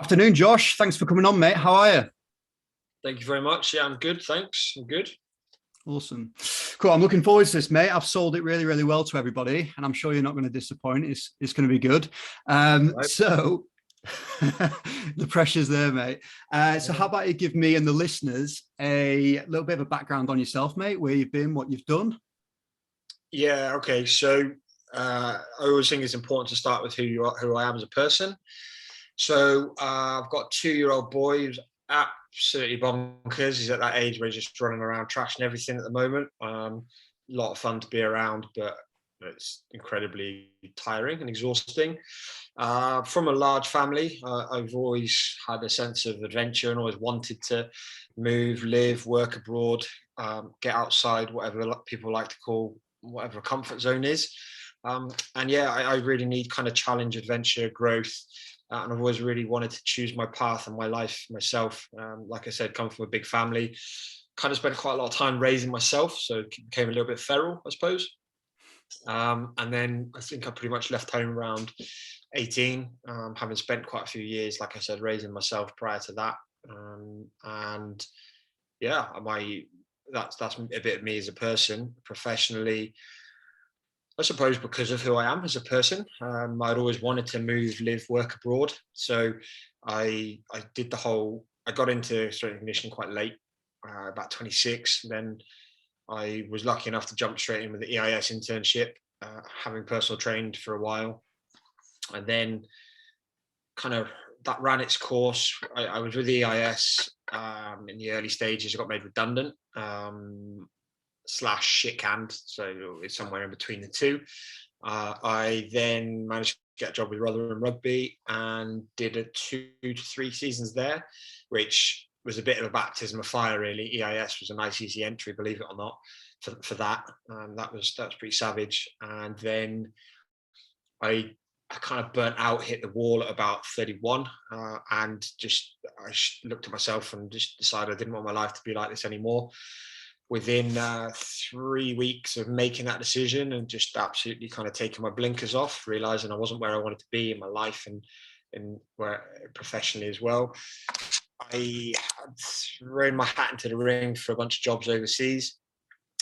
Afternoon, Josh. Thanks for coming on, mate. How are you? Thank you very much. Yeah, I'm good. Thanks. I'm good. Awesome. Cool. I'm looking forward to this, mate. I've sold it really, really well to everybody, and I'm sure you're not going to disappoint. It's going to be good. Right. So the pressure's there, mate. So how about you give me and the listeners a little bit of a background on yourself, mate, where you've been, what you've done? Yeah. Okay. So I always think it's important to start with who you are, who I am as a person. So I've got a 2-year-old boy who's absolutely bonkers. He's at that age where he's just running around trashing everything at the moment. A lot of fun to be around, but it's incredibly tiring and exhausting. From a large family, I've always had a sense of adventure and always wanted to move, live, work abroad, get outside, whatever people like to call whatever a comfort zone is. And yeah, I really need kind of challenge, adventure, growth. And I've always really wanted to choose my path and my life myself. Like I said, come from a big family, kind of spent quite a lot of time raising myself, so it became a little bit feral, I suppose. And then I think I pretty much left home around 18, having spent quite a few years, like I said, raising myself prior to that. And yeah, that's a bit of me as a person. Professionally, I suppose because of who I am as a person, I'd always wanted to move, live, work abroad. So I did the whole. I got into strength and conditioning quite late, about 26. Then I was lucky enough to jump straight in with the EIS internship, having personal trained for a while, and then kind of that ran its course. I was with the EIS in the early stages. I got made redundant. Slash shit canned, so it's somewhere in between the two. I then managed to get a job with Rotherham Rugby and did a 2 to 3 seasons there, which was a bit of a baptism of fire, really. EIS was a nice, easy entry, believe it or not, for that. That was pretty savage. And then I kind of burnt out, hit the wall at about 31, and just I looked at myself and just decided I didn't want my life to be like this anymore. Within 3 weeks of making that decision and just absolutely kind of taking my blinkers off, realizing I wasn't where I wanted to be in my life and where professionally as well, I had thrown my hat into the ring for a bunch of jobs overseas.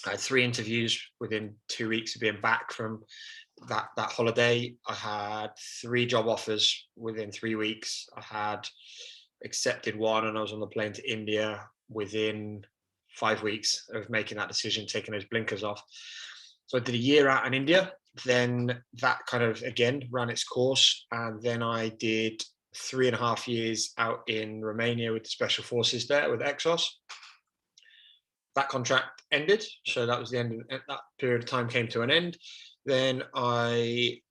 I had 3 interviews within 2 weeks of being back from that holiday. I had 3 job offers within 3 weeks. I had accepted one, and I was on the plane to India within 5 weeks of making that decision, taking those blinkers off. So I did a year out in India. Then that kind of again ran its course, and then I did 3.5 years out in Romania with the special forces there with Exos. That contract ended, so that was the end of that period of time came to an end. Then I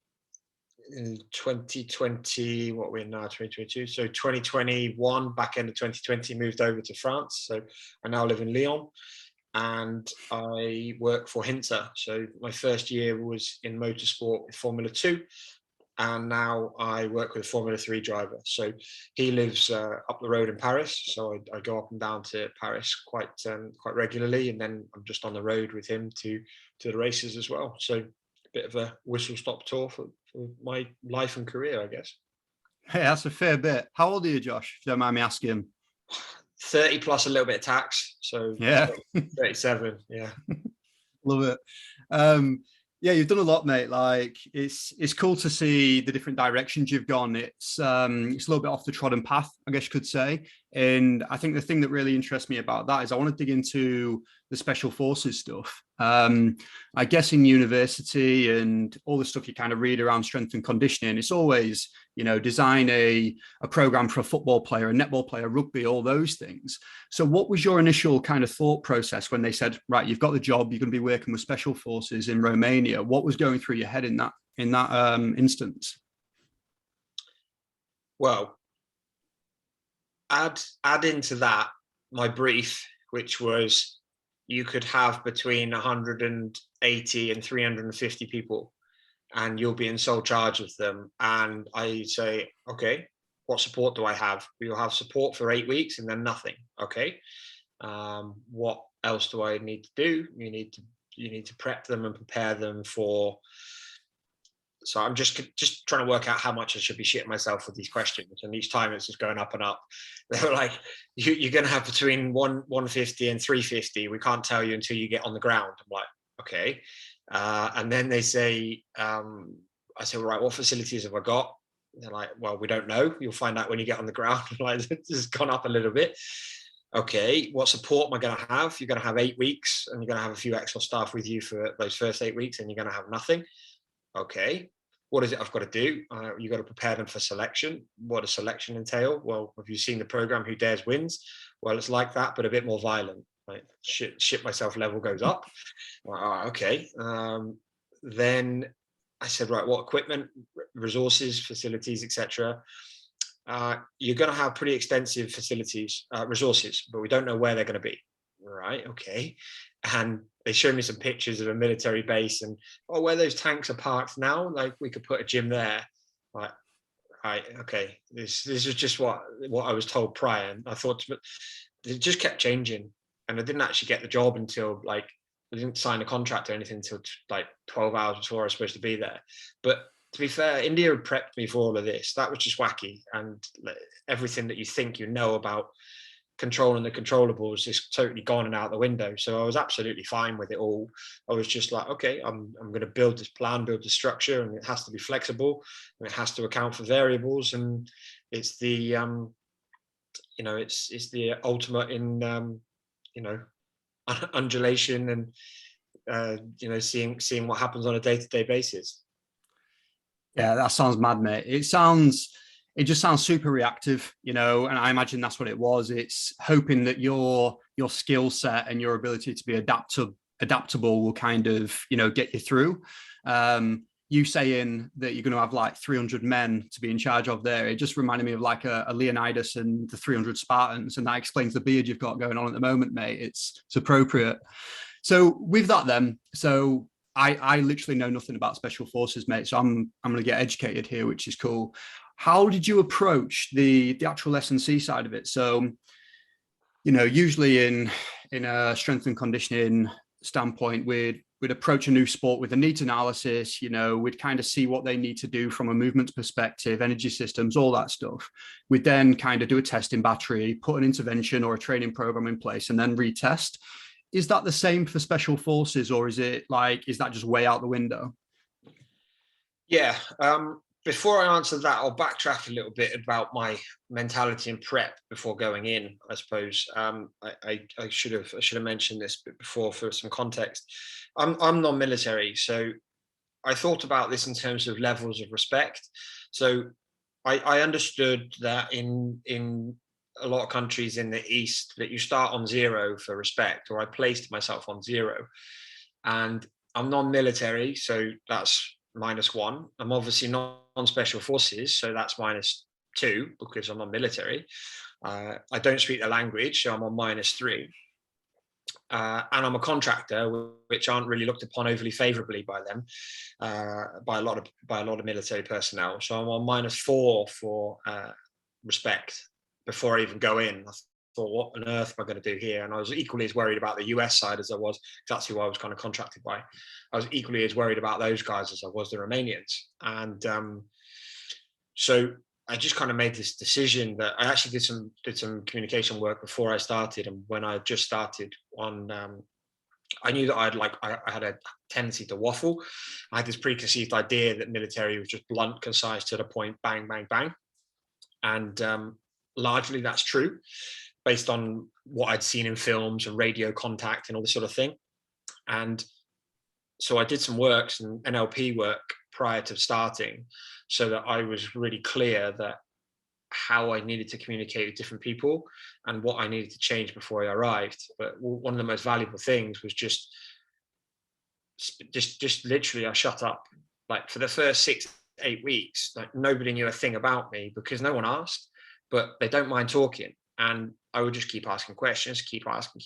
in 2020, what we're now 2022, so 2021, back end of 2020, moved over to France. So I now live in Lyon, and I work for Hinter. So my first year was in motorsport with Formula 2, and now I work with a Formula 3 driver. So he lives up the road in Paris, so I go up and down to Paris quite regularly, and then I'm just on the road with him to the races as well. So a bit of a whistle-stop tour for my life and career, I guess. Hey, that's a fair bit. How old are you, Josh? If you don't mind me asking. 30 plus a little bit of tax, so Yeah. 37. Yeah. Love it. Yeah, you've done a lot, mate. Like it's cool to see the different directions you've gone. It's a little bit off the trodden path, I guess you could say. And I think the thing that really interests me about that is I want to dig into the special forces stuff. I guess in university and all the stuff you kind of read around strength and conditioning, it's always, design a program for a football player, a netball player, rugby, all those things. So what was your initial kind of thought process when they said, right, you've got the job, you're going to be working with special forces in Romania? What was going through your head in that instance? Well, add into that my brief, which was you could have between 180 and 350 people, and you'll be in sole charge of them. And I say, okay, what support do I have? You'll have support for 8 weeks and then nothing. Okay. What else do I need to do? You need to prep them and prepare them for So I'm just trying to work out how much I should be shitting myself with these questions, and each time it's just going up and up. They were like, you're going to have between 150 and 350. We can't tell you until you get on the ground. I'm like, okay. And then they say, I said, right, what facilities have I got? They're like, well, we don't know. You'll find out when you get on the ground. Like, this has gone up a little bit. Okay, what support am I going to have? You're going to have 8 weeks, and you're going to have a few extra staff with you for those first 8 weeks, and you're going to have nothing. Okay, what is it I've got to do? You've got to prepare them for selection. What does selection entail? Well, have you seen the program Who Dares Wins? Well, it's like that, but a bit more violent. Like, shit myself level goes up. Well, okay. Then I said, right, what equipment, resources, facilities, etc. You're going to have pretty extensive facilities, resources, but we don't know where they're going to be. Right, okay. And they showed me some pictures of a military base, and where those tanks are parked now, like we could put a gym there. Like, right, okay, this is just what I was told prior. And I thought it just kept changing, and I didn't actually get the job until, like, I didn't sign a contract or anything until like 12 hours before I was supposed to be there. But to be fair, India had prepped me for all of this. That was just wacky, and everything that you think you know about controlling the controllables is totally gone and out the window. So I was absolutely fine with it all. I was just like, okay, I'm going to build this plan, build the structure, and it has to be flexible, and it has to account for variables, and it's the it's the ultimate in undulation, and seeing what happens on a day-to-day basis. Yeah, that sounds mad, mate. It just sounds super reactive, and I imagine that's what it was. It's hoping that your skill set and your ability to be adaptable will kind of, get you through. You saying that you're going to have like 300 men to be in charge of there, it just reminded me of like a Leonidas and the 300 Spartans, and that explains the beard you've got going on at the moment, mate. It's appropriate. So with that then, I literally know nothing about special forces, mate. So I'm going to get educated here, which is cool. How did you approach the actual S&C side of it? So, usually in a strength and conditioning standpoint, we'd approach a new sport with a needs analysis. We'd kind of see what they need to do from a movement perspective, energy systems, all that stuff. We'd then kind of do a testing battery, put an intervention or a training program in place, and then retest. Is that the same for special forces, or is that just way out the window? Yeah. Before I answer that, I'll backtrack a little bit about my mentality and prep before going in, I suppose. I should have mentioned this before for some context. I'm non-military, so I thought about this in terms of levels of respect. So I understood that in a lot of countries in the East that you start on 0 for respect, or I placed myself on 0. And I'm non-military, so that's -1. I'm obviously not on special forces, so that's -2 because I'm non-military. I don't speak the language, so I'm on -3. And I'm a contractor, which aren't really looked upon overly favorably by them, by a lot of military personnel. So I'm on -4 for respect before I even go in. I thought, what on earth am I going to do here? And I was equally as worried about the US side as I was, that's who I was kind of contracted by. I was equally as worried about those guys as I was the Romanians. And so I just kind of made this decision that I actually did some communication work before I started. And when I just started on, I knew that I had a tendency to waffle. I had this preconceived idea that military was just blunt, concise, to the point, bang, bang, bang. And largely that's true, based on what I'd seen in films and radio contact and all this sort of thing. And so I did some works and NLP work prior to starting, so that I was really clear that how I needed to communicate with different people and what I needed to change before I arrived. But one of the most valuable things was just literally I shut up. Like for the first 6-8 weeks, like nobody knew a thing about me because no one asked, but they don't mind talking. And I would just keep asking questions, keep asking.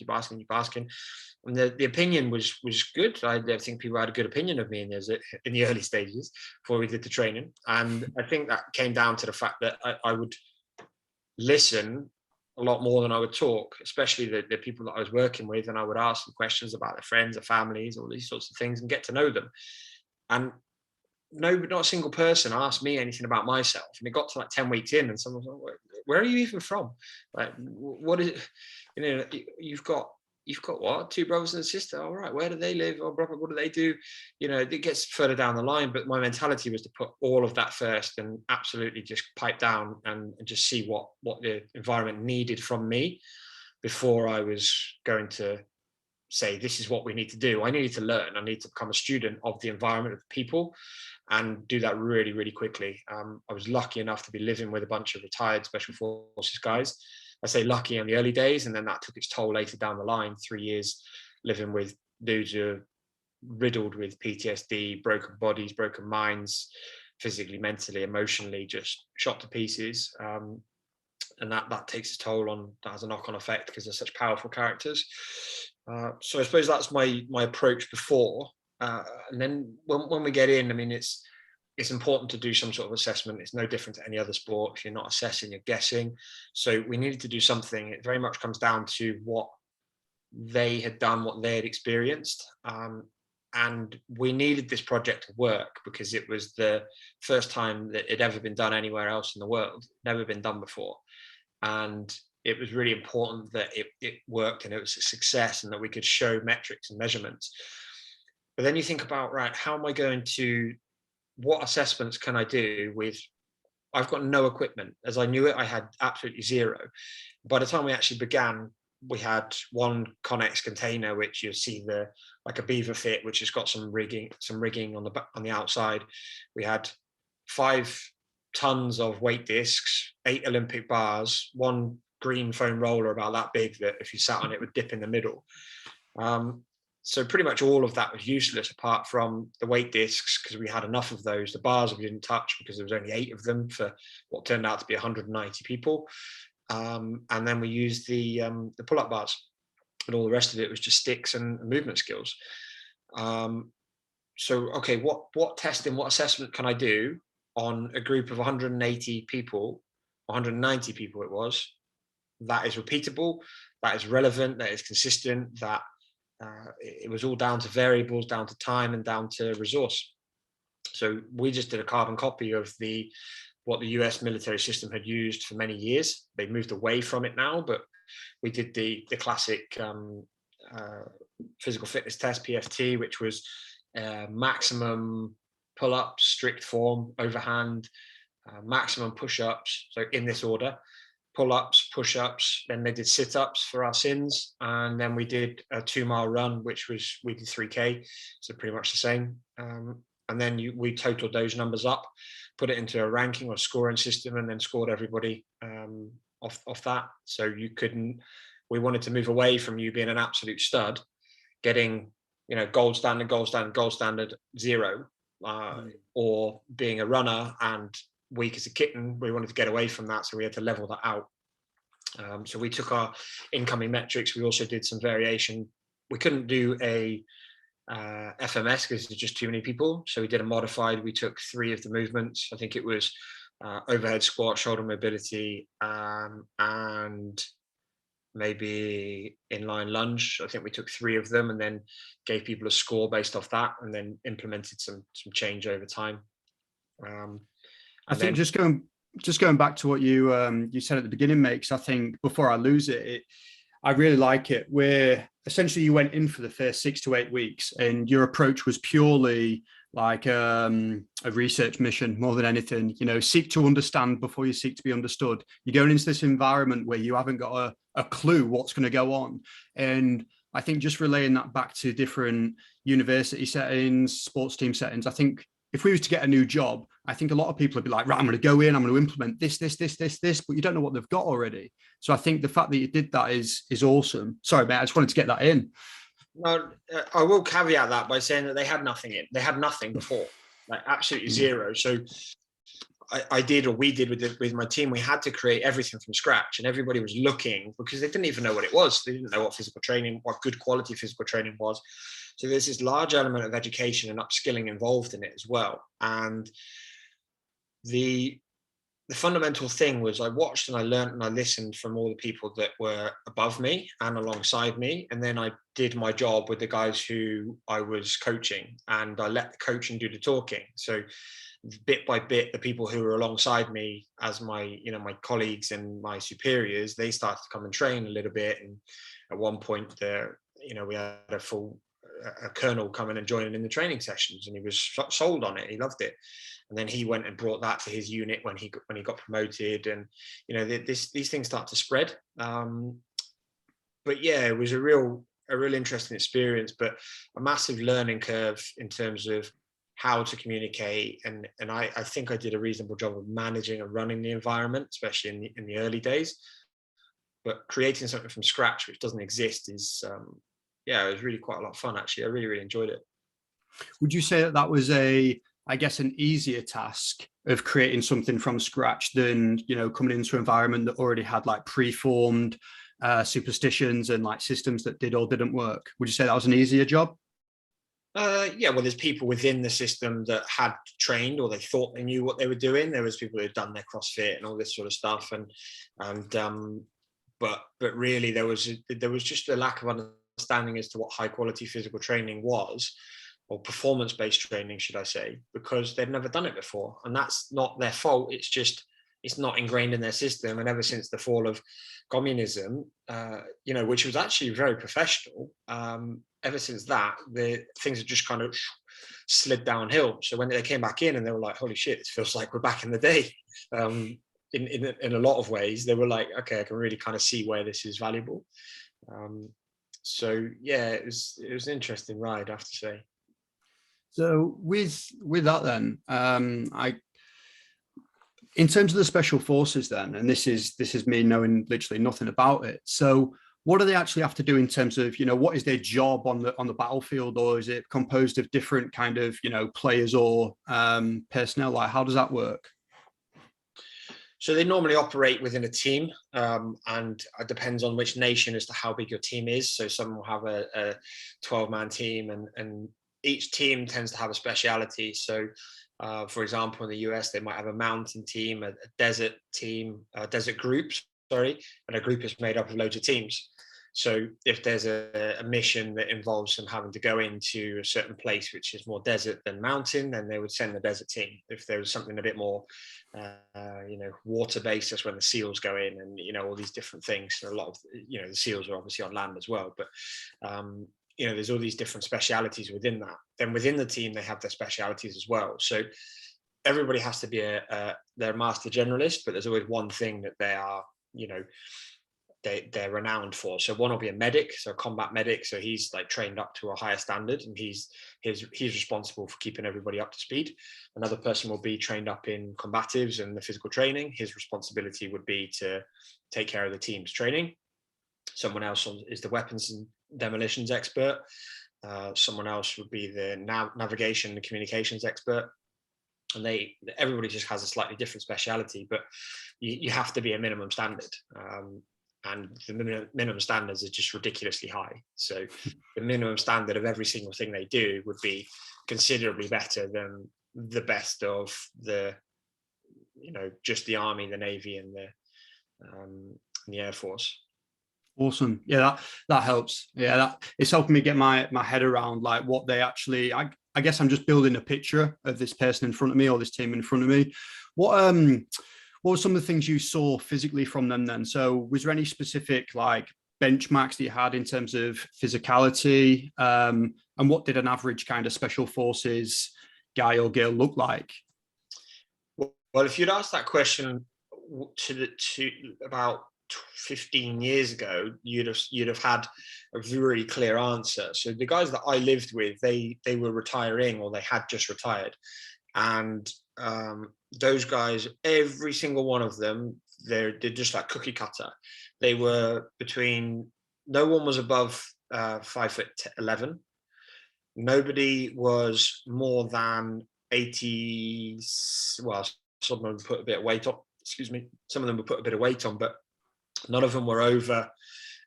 And the opinion was good. I think people had a good opinion of me in the early stages before we did the training. And I think that came down to the fact that I would listen a lot more than I would talk, especially the people that I was working with. And I would ask them questions about their friends, their families, all these sorts of things, and get to know them. And not a single person asked me anything about myself. And it got to like 10 weeks in, and someone was like, where are you even from? Like, what is it? You know, you've got what? Two brothers and a sister. All right, where do they live? Or what do they do? You know, it gets further down the line, but my mentality was to put all of that first and absolutely just pipe down and just see what the environment needed from me before I was going to say, this is what we need to do. I needed to learn. I need to become a student of the environment, of the people, and do that really, really quickly. I was lucky enough to be living with a bunch of retired special forces guys. I say lucky in the early days, and then that took its toll later down the line. 3 years living with dudes who are riddled with PTSD, broken bodies, broken minds, physically, mentally, emotionally, just shot to pieces. And that takes its toll on, that has a knock-on effect because they're such powerful characters. So I suppose that's my approach before. And then when we get in, I mean, it's important to do some sort of assessment. It's no different to any other sport. If you're not assessing, you're guessing. So we needed to do something. It very much comes down to what they had done, what they had experienced. And we needed this project to work because it was the first time that it had ever been done anywhere else in the world, never been done before. And it was really important that it worked and it was a success and that we could show metrics and measurements. But then you think about, right, how am I going to, what assessments can I do with, I've got no equipment. As I knew it, I had absolutely zero. By the time we actually began, we had one Connex container, which you'll see like a beaver fit, which has got some rigging on the outside. We had 5 tons of weight discs, 8 Olympic bars, one green foam roller about that big that if you sat on it would dip in the middle. So pretty much all of that was useless apart from the weight discs, because we had enough of those. The bars we didn't touch because there was only 8 of them for what turned out to be 190 people. And then we used the pull-up bars, and all the rest of it was just sticks and movement skills. So, okay, what testing, what assessment can I do on a group of 180 people, 190 people it was, that is repeatable, that is relevant, that is consistent, that it was all down to variables, down to time and down to resource. So we just did a carbon copy of what the US military system had used for many years. They moved away from it now, but we did the classic physical fitness test, PFT, which was maximum pull-ups, strict form, overhand, maximum push-ups. So in this order, pull-ups, push-ups, then they did sit-ups for our sins, and then we did a 2-mile run, we did 3K, so pretty much the same. And then we totaled those numbers up, put it into a ranking or scoring system, and then scored everybody off that. So we wanted to move away from you being an absolute stud, getting, gold standard, 0, or being a runner and weak as a kitten. We wanted to get away from that, so we had to level that out. So we took our incoming metrics. We also did some variation. We couldn't do a FMS because there's just too many people, so we did a modified. We took 3 of the movements. I think it was overhead squat, shoulder mobility, and maybe inline lunge. I think we took 3 of them and then gave people a score based off that, and then implemented some change over time. I think just going back to what you said at the beginning, mate, because I think before I lose it, I really like it, where essentially you went in for the first 6 to 8 weeks and your approach was purely like a research mission more than anything. Seek to understand before you seek to be understood. You're going into this environment where you haven't got a clue what's going to go on. And I think just relaying that back to different university settings, sports team settings, I think if we was to get a new job, I think a lot of people would be like, right, I'm going to go in, I'm going to implement this, but you don't know what they've got already. So I think the fact that you did that is awesome. Sorry, mate, I just wanted to get that in. Well, I will caveat that by saying that they had nothing in. They had nothing before, like absolutely 0. So we did with my team, we had to create everything from scratch, and everybody was looking because they didn't even know what it was. They didn't know what good quality physical training was. So there's this large element of education and upskilling involved in it as well. And the the fundamental thing was I watched and I learned and I listened from all the people that were above me and alongside me. And then I did my job with the guys who I was coaching, and I let the coaching do the talking. So bit by bit, the people who were alongside me as my, my colleagues and my superiors, they started to come and train a little bit. And at one point there, we had a colonel coming and joining in the training sessions, and he was sold on it. He loved it. And then he went and brought that to his unit when he got promoted. And these things start to spread. But yeah, it was a real interesting experience, but a massive learning curve in terms of how to communicate. And I think I did a reasonable job of managing and running the environment, especially in the early days. But creating something from scratch, which doesn't exist, is it was really quite a lot of fun, actually. I really, really enjoyed it. Would you say that was an easier task of creating something from scratch than, coming into an environment that already had like preformed superstitions and like systems that did or didn't work? Would you say that was an easier job? Well, there's people within the system that had trained, or they thought they knew what they were doing. There was people who had done their CrossFit and all this sort of stuff, but really there was just a lack of understanding as to what high quality physical training was, or performance based training, should I say, because they'd never done it before. And that's not their fault. It's just, it's not ingrained in their system. And ever since the fall of communism, which was actually very professional, ever since that, the things have just kind of slid downhill. So when they came back in and they were like, holy shit, it feels like we're back in the day. In a lot of ways, they were like, okay, I can really kind of see where this is valuable. So yeah, it was an interesting ride, I have to say. So with that then, in terms of the special forces then, and this is me knowing literally nothing about it. So what do they actually have to do in terms of, what is their job on the battlefield, or is it composed of different kind of, players or personnel? Like, how does that work? So they normally operate within a team, and it depends on which nation as to how big your team is. So some will have a 12-man team, and each team tends to have a speciality. So, for example, in the US, they might have a mountain team, a desert team, a desert group, and a group is made up of loads of teams. So if there's a mission that involves them having to go into a certain place which is more desert than mountain, then they would send the desert team. If there was something a bit more, water-based, that's when the SEALs go in, and all these different things. So a lot of the SEALs are obviously on land as well, but there's all these different specialities within that. Then within the team, they have their specialities as well. So everybody has to be they're a master generalist, but there's always one thing that they are, they're renowned for. So one will be a medic, so a combat medic. So he's like trained up to a higher standard, and he's responsible for keeping everybody up to speed. Another person will be trained up in combatives and the physical training. His responsibility would be to take care of the team's training. Someone else is the weapons and demolitions expert. Someone else would be the navigation and communications expert. And everybody just has a slightly different speciality, but you have to be a minimum standard. And the minimum standards are just ridiculously high. So the minimum standard of every single thing they do would be considerably better than the best of the, just the Army, the Navy, and the Air Force. Awesome. Yeah, that helps. Yeah, it's helping me get my head around like what they actually. I guess I'm just building a picture of this person in front of me, or this team in front of me. What were some of the things you saw physically from them then? So was there any specific like benchmarks that you had in terms of physicality? And what did an average kind of special forces guy or girl look like? Well, if you'd asked that question to about 15 years ago, you'd have had a very clear answer. So the guys that I lived with, they were retiring, or they had just retired, and those guys, every single one of them, they're just like cookie cutter. They were no one was above 5'11". Nobody was more than 80. Well, some of them put a bit of weight on. Excuse me. Some of them would put a bit of weight on, but none of them were over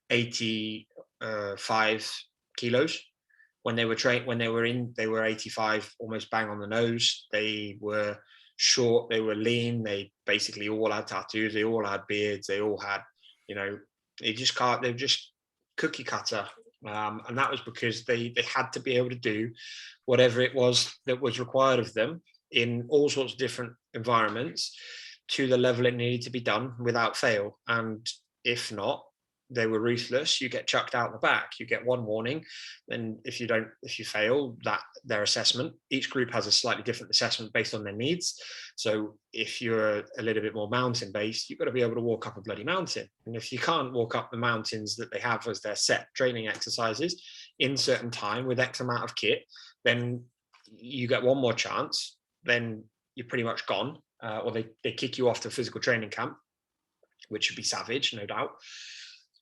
85 kilos. When they were trained, they were 85, almost bang on the nose. They were short, they were lean, they basically all had tattoos, they all had beards, they all had, they were just cookie cutter. And that was because they had to be able to do whatever it was that was required of them in all sorts of different environments to the level it needed to be done without fail. And if not, they were ruthless. You get chucked out the back. You get one warning, and if you fail that their assessment, each group has a slightly different assessment based on their needs. So if you're a little bit more mountain based, you've got to be able to walk up a bloody mountain. And if you can't walk up the mountains that they have as their set training exercises in certain time with X amount of kit, then you get one more chance. Then you're pretty much gone, or they kick you off to physical training camp, which should be savage, no doubt.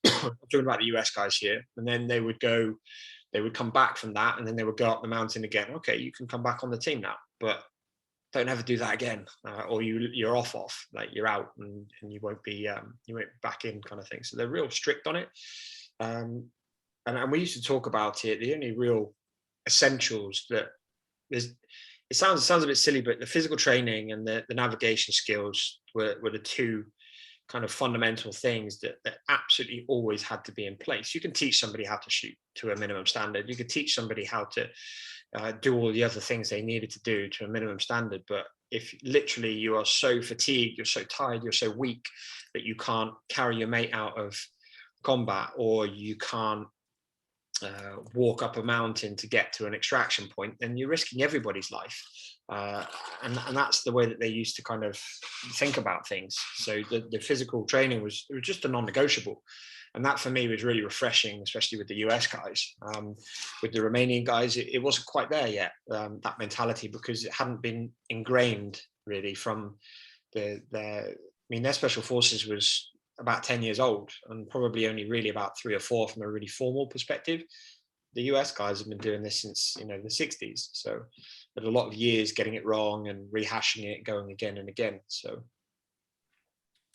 I'm talking about the US guys here, and then they would come back from that, and then they would go up the mountain again. Okay, you can come back on the team now, but don't ever do that again, or you're off, like you're out, and you won't be back in, kind of thing. So they're real strict on it, and we used to talk about it. The only real essentials that there's, it sounds a bit silly, but the physical training and the navigation skills were the two kind of fundamental things that absolutely always had to be in place. You can teach somebody how to shoot to a minimum standard. You could teach somebody how to do all the other things they needed to do to a minimum standard. But if literally you are so fatigued, you're so tired, you're so weak that you can't carry your mate out of combat, or you can't walk up a mountain to get to an extraction point, then you're risking everybody's life. And that's the way that they used to kind of think about things. So the physical training was just a non-negotiable. And that for me was really refreshing, especially with the US guys. With the Romanian guys, it wasn't quite there yet, that mentality, because it hadn't been ingrained really from their special forces was about 10 years old, and probably only really about 3 or 4 from a really formal perspective. The US guys have been doing this since the 60s, so there's a lot of years getting it wrong and rehashing it, going again and again. So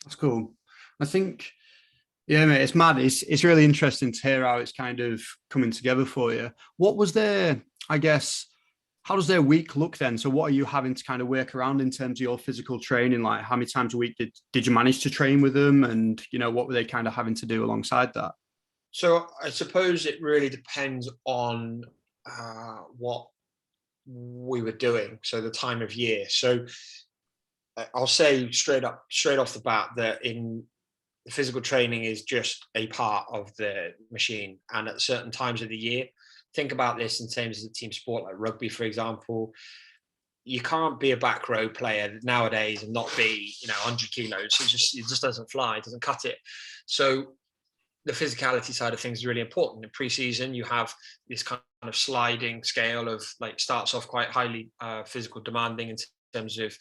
that's cool. I think, yeah, mate, it's mad. It's really interesting to hear how it's kind of coming together for you. What was their, I guess, how does their week look then? So what are you having to kind of work around in terms of your physical training? Like how many times a week did you manage to train with them? And, what were they kind of having to do alongside that? So I suppose it really depends on what we were doing. So the time of year. So I'll say straight off the bat that in physical training is just a part of the machine. And at certain times of the year, think about this in terms of team sport, like rugby, for example. You can't be a back row player nowadays and not be, 100 kilos. It just doesn't fly. It doesn't cut it. So the physicality side of things is really important. In pre-season, you have this kind of sliding scale of like starts off quite highly physical demanding in terms of,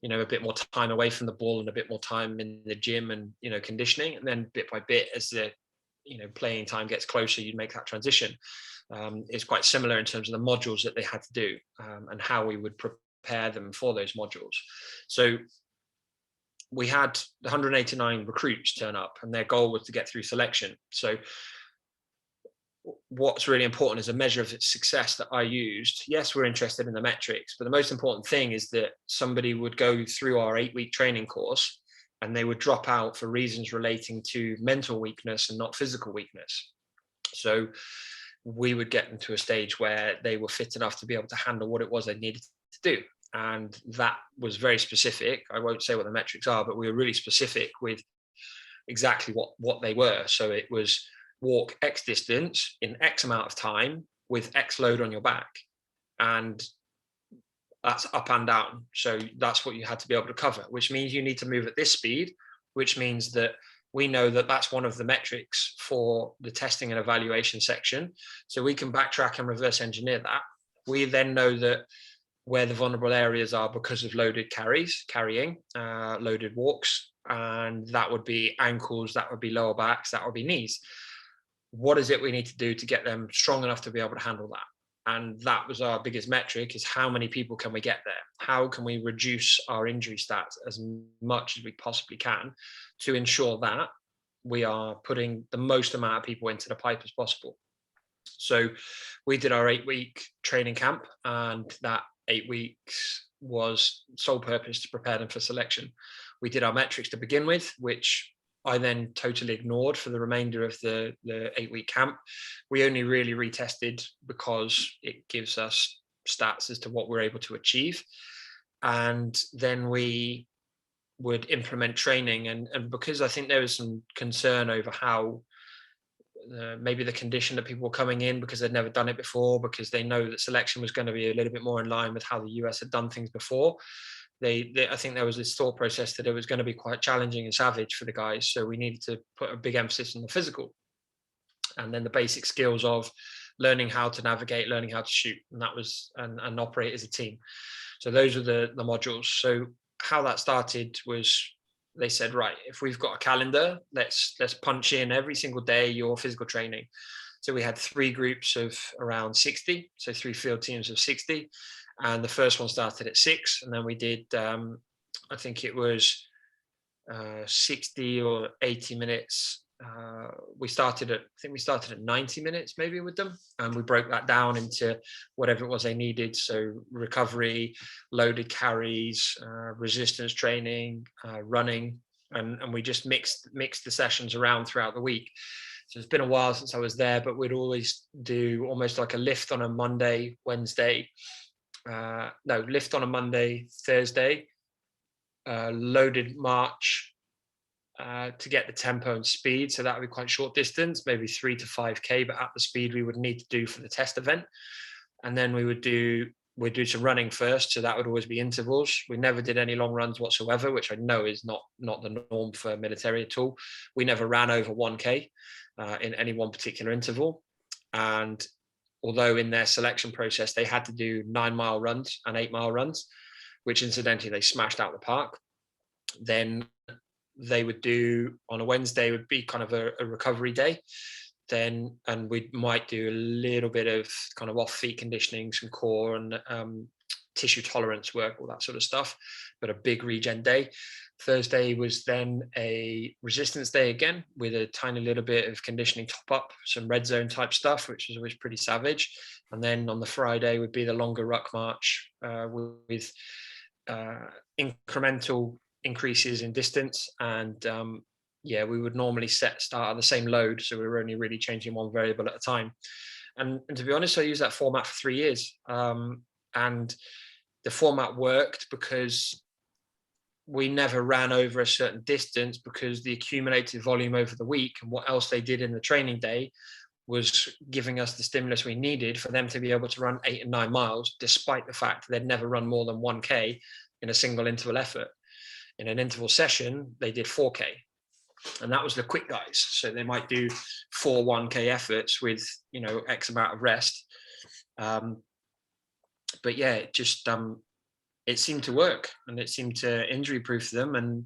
a bit more time away from the ball and a bit more time in the gym and, conditioning. And then bit by bit, as the, playing time gets closer, you make that transition. It's quite similar in terms of the modules that they had to do and how we would prepare them for those modules. So we had 189 recruits turn up, and their goal was to get through selection. So what's really important is a measure of success that I used. Yes, we're interested in the metrics, but the most important thing is that somebody would go through our 8-week training course and they would drop out for reasons relating to mental weakness and not physical weakness. So we would get them to a stage where they were fit enough to be able to handle what it was they needed to do. And that was very specific. I won't say what the metrics are, but we were really specific with exactly what they were. So it was walk X distance in X amount of time with X load on your back. And that's up and down. So that's what you had to be able to cover, which means you need to move at this speed, which means that we know that that's one of the metrics for the testing and evaluation section. So we can backtrack and reverse engineer that. We then know that where the vulnerable areas are because of loaded carrying, loaded walks, and that would be ankles, that would be lower backs, that would be knees. What is it we need to do to get them strong enough to be able to handle that? And that was our biggest metric, is how many people can we get there? How can we reduce our injury stats as much as we possibly can to ensure that we are putting the most amount of people into the pipe as possible? So we did our 8-week training camp, and that 8 weeks was sole purpose to prepare them for selection. We did our metrics to begin with, which I then totally ignored for the remainder of the 8-week camp. We only really retested because it gives us stats as to what we're able to achieve. And then we would implement training. And because I think there was some concern over how maybe the condition that people were coming in because they'd never done it before, because they know that selection was going to be a little bit more in line with how the US had done things before. I think there was this thought process that it was going to be quite challenging and savage for the guys. So we needed to put a big emphasis on the physical. And then the basic skills of learning how to navigate, learning how to shoot, and that was and operate as a team. So those are the modules. So how that started was they said, right, if we've got a calendar, let's punch in every single day your physical training. So we had 3 groups of around 60, so 3 field teams of 60. And the first one started at 6, and then we did, I think it was 60 or 80 minutes. We started at 90 minutes maybe with them, and we broke that down into whatever it was they needed. So recovery, loaded carries, resistance training, running, and we just mixed the sessions around throughout the week. So it's been a while since I was there, but we'd always do almost like a lift on a Monday, Wednesday. Lift on a Monday, Thursday, loaded march to get the tempo and speed. So that would be quite short distance, maybe 3 to 5K, but at the speed we would need to do for the test event. And then we'd do some running first. So that would always be intervals. We never did any long runs whatsoever, which I know is not the norm for military at all. We never ran over 1K in any one particular interval. And although in their selection process, they had to do 9-mile runs and 8-mile runs, which incidentally they smashed out the park. Then they would do on a Wednesday would be kind of a recovery day. Then, and we might do a little bit of kind of off-feet conditioning, some core and tissue tolerance work, all that sort of stuff, but a big regen day. Thursday was then a resistance day again with a tiny little bit of conditioning top up, some red zone type stuff, which was always pretty savage. And then on the Friday would be the longer ruck march with incremental increases in distance. And we would normally start at the same load. So we were only really changing one variable at a time. And to be honest, I used that format for 3 years. And the format worked because we never ran over a certain distance, because the accumulated volume over the week and what else they did in the training day was giving us the stimulus we needed for them to be able to run 8 and 9 miles, despite the fact they'd never run more than 1K in a single interval effort. In an interval session, they did 4K. And that was the quick guys. So they might do 4 1K efforts with, X amount of rest. But yeah, it just, it seemed to work, and it seemed to injury proof them, and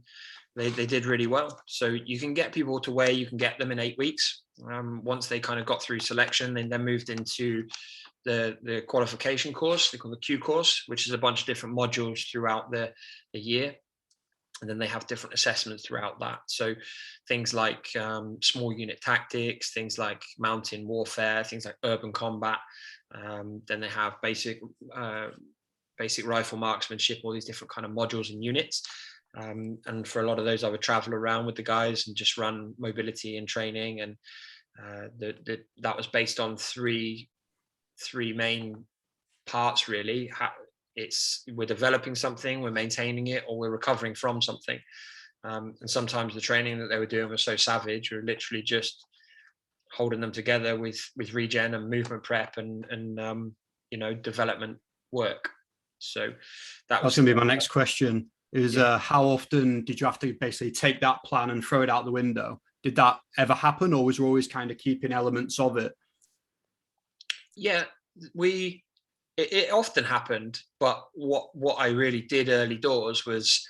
they did really well. So you can get people to where you can get them in 8 weeks. Once they kind of got through selection, they then moved into the qualification course, they call the Q course, which is a bunch of different modules throughout the year. And then they have different assessments throughout that. So things like small unit tactics, things like mountain warfare, things like urban combat. Then they have basic rifle marksmanship, all these different kind of modules and units. And for a lot of those, I would travel around with the guys and just run mobility and training. And that was based on three main parts, really. We're developing something, we're maintaining it, or we're recovering from something. And sometimes the training that they were doing was so savage, we were literally just holding them together with regen and movement prep and development work. So that was going to be my next question. How often did you have to basically take that plan and throw it out the window? Did that ever happen, or was you always kind of keeping elements of it? Yeah, it often happened, but what I really did early doors was,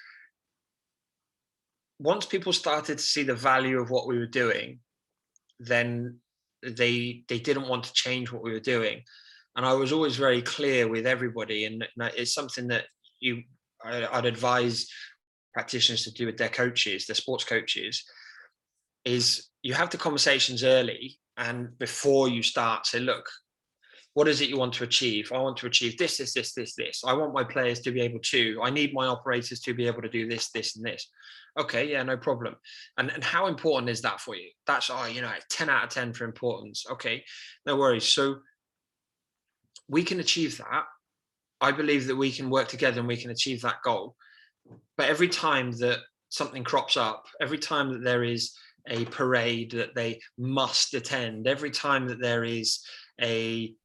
once people started to see the value of what we were doing, then they didn't want to change what we were doing. And I was always very clear with everybody, and it's something that I'd advise practitioners to do with their coaches, their sports coaches, is you have the conversations early, and before you start, say, look, what is it you want to achieve? I want to achieve this, this, this, this, this. I want my players to be able to, I need my operators to be able to do this, this, and this. Okay, yeah, no problem. And how important is that for you? That's, 10 out of 10 for importance. Okay, no worries. So we can achieve that. I believe that we can work together and we can achieve that goal. But every time that something crops up, every time that there is a parade that they must attend, every time that there is a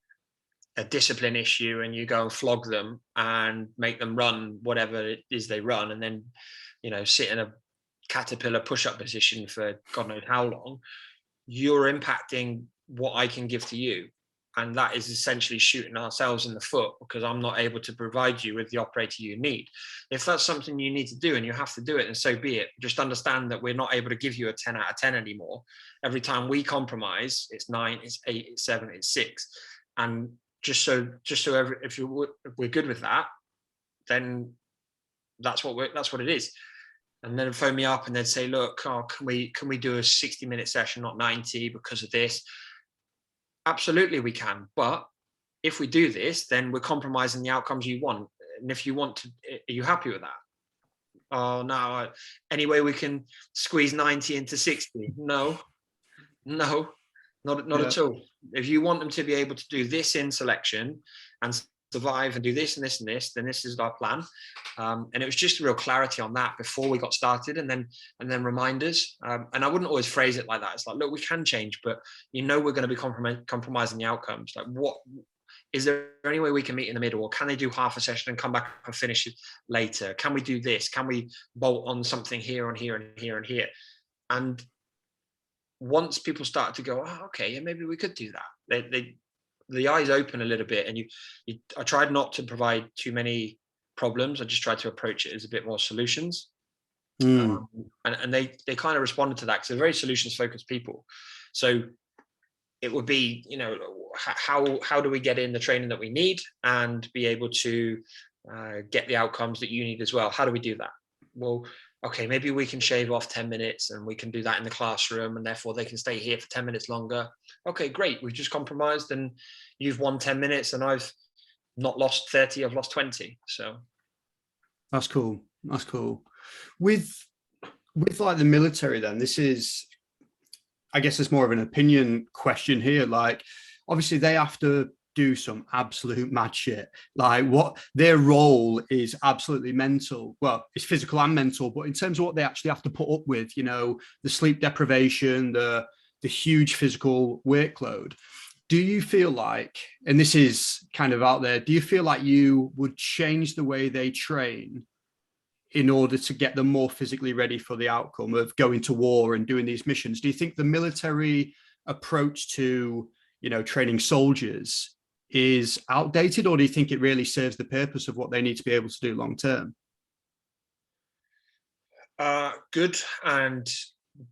discipline issue and you go and flog them and make them run whatever it is they run, and then sit in a caterpillar push-up position for God knows how long, you're impacting what I can give to you. And that is essentially shooting ourselves in the foot, because I'm not able to provide you with the operator you need. If that's something you need to do and you have to do it, then so be it. Just understand that we're not able to give you a 10 out of 10 anymore. Every time we compromise, it's 9, it's 8, it's 7, it's 6. And if we're good with that, then that's what it is. And then phone me up and they'd say, look, can we do a 60-minute session, not 90, because of this? Absolutely we can. But if we do this, then we're compromising the outcomes you want. And if you want to, are you happy with that? Oh, no. Any way we can squeeze 90 into 60? No, not at all. If you want them to be able to do this in selection and survive and do this and this and this, then this is our plan. And it was just real clarity on that before we got started, and then reminders. And I wouldn't always phrase it like that. It's like, look, we can change, but we're going to be compromising the outcomes. Like, what is there any way we can meet in the middle, or can they do half a session and come back and finish it later? Can we do this? Can we bolt on something here and here and here and here? And once people start to go, oh, okay, yeah, maybe we could do that, the eyes open a little bit. And I tried not to provide too many problems. I just tried to approach it as a bit more solutions. And they kind of responded to that, because they're very solutions focused people. So it would be, how do we get in the training that we need and be able to get the outcomes that you need as well? How do we do that? Well, okay, maybe we can shave off 10 minutes and we can do that in the classroom, and therefore they can stay here for 10 minutes longer. Okay, great. We've just compromised, and you've won 10 minutes and I've not lost 30, I've lost 20. So that's cool. That's cool. With like the military, then, this is, I guess it's more of an opinion question here. Like, obviously they have to do some absolute mad shit. Like, what their role is absolutely mental. Well, it's physical and mental, but in terms of what they actually have to put up with, the sleep deprivation, the huge physical workload. Do you feel like, and this is kind of out there, do you feel like you would change the way they train in order to get them more physically ready for the outcome of going to war and doing these missions? Do you think the military approach to, training soldiers is outdated, or do you think it really serves the purpose of what they need to be able to do long term? Good and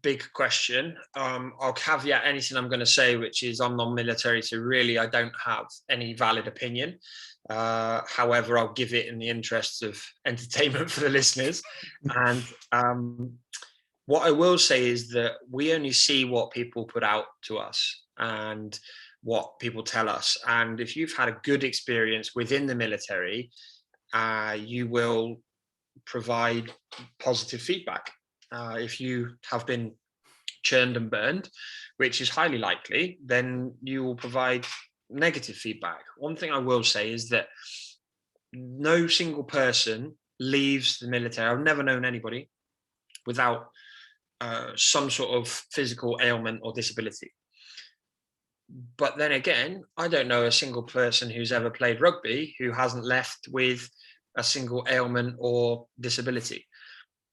big question. I'll caveat anything I'm going to say, which is I'm non-military, so really I don't have any valid opinion. However, I'll give it in the interests of entertainment for the listeners. And what I will say is that we only see what people put out to us and what people tell us. And if you've had a good experience within the military, you will provide positive feedback. If you have been churned and burned, which is highly likely, then you will provide negative feedback. One thing I will say is that no single person leaves the military. I've never known anybody without some sort of physical ailment or disability. But then again, I don't know a single person who's ever played rugby who hasn't left with a single ailment or disability.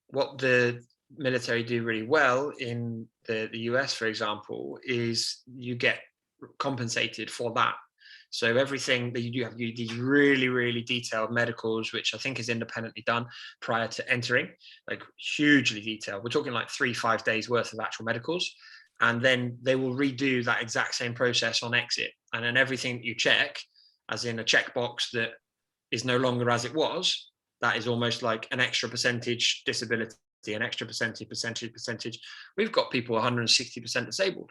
What the military do really well in the US, for example, is you get compensated for that. So everything that you do have, these really, really detailed medicals, which I think is independently done prior to entering, like hugely detailed. We're talking like 3-5 days worth of actual medicals. And then they will redo that exact same process on exit. And then everything that you check, as in a checkbox that is no longer as it was, that is almost like an extra percentage disability, an extra percentage. We've got people 160% disabled.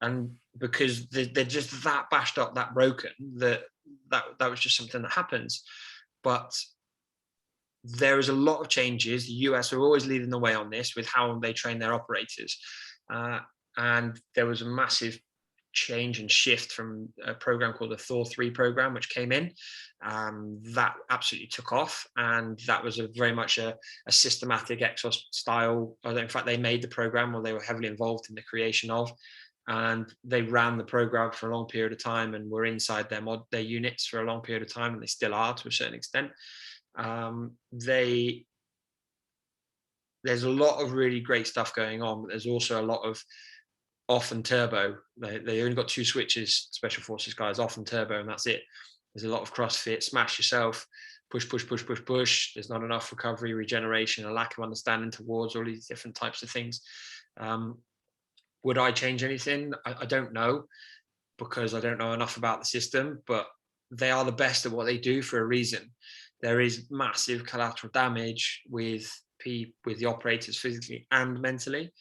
and because they're just that bashed up, that broken, that was just something that happens. But there is a lot of changes. The US are always leading the way on this with how they train their operators, and there was a massive change and shift from a program called the Thor 3 program, which came in. That absolutely took off, and that was very much a systematic exos style. In fact, they made the program, or they were heavily involved in the creation of, and they ran the program for a long period of time and were inside their units for a long period of time, and they still are to a certain extent. There's a lot of really great stuff going on, but there's also a lot of off and turbo. They only got 2 switches, special forces guys, off and turbo, and that's it. There's a lot of CrossFit, smash yourself, push. There's not enough recovery, regeneration, a lack of understanding towards all these different types of things. Would I change anything? I don't know, because I don't know enough about the system, but they are the best at what they do for a reason. There is massive collateral damage with the operators physically and mentally.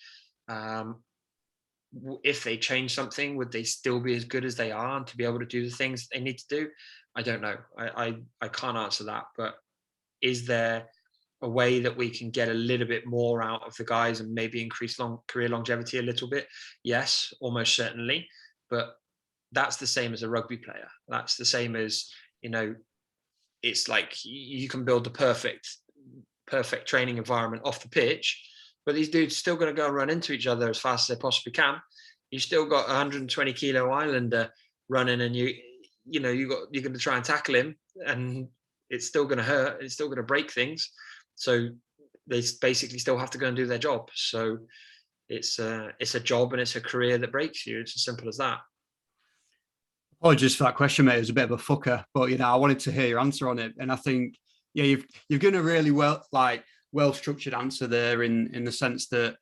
If they change something, would they still be as good as they are and to be able to do the things they need to do? I don't know. I can't answer that. But is there a way that we can get a little bit more out of the guys and maybe increase career longevity a little bit? Yes, almost certainly. But that's the same as a rugby player. That's the same as, it's like you can build the perfect training environment off the pitch, but these dudes still going to go and run into each other as fast as they possibly can. You still got a 120 kilo Islander running, and you're going to try and tackle him, and it's still going to hurt. It's still going to break things. So they basically still have to go and do their job. So it's a job, and it's a career that breaks you. It's as simple as that. Apologies for that question, mate. It was a bit of a fucker, but I wanted to hear your answer on it, and I think you've given a really well structured answer there in the sense that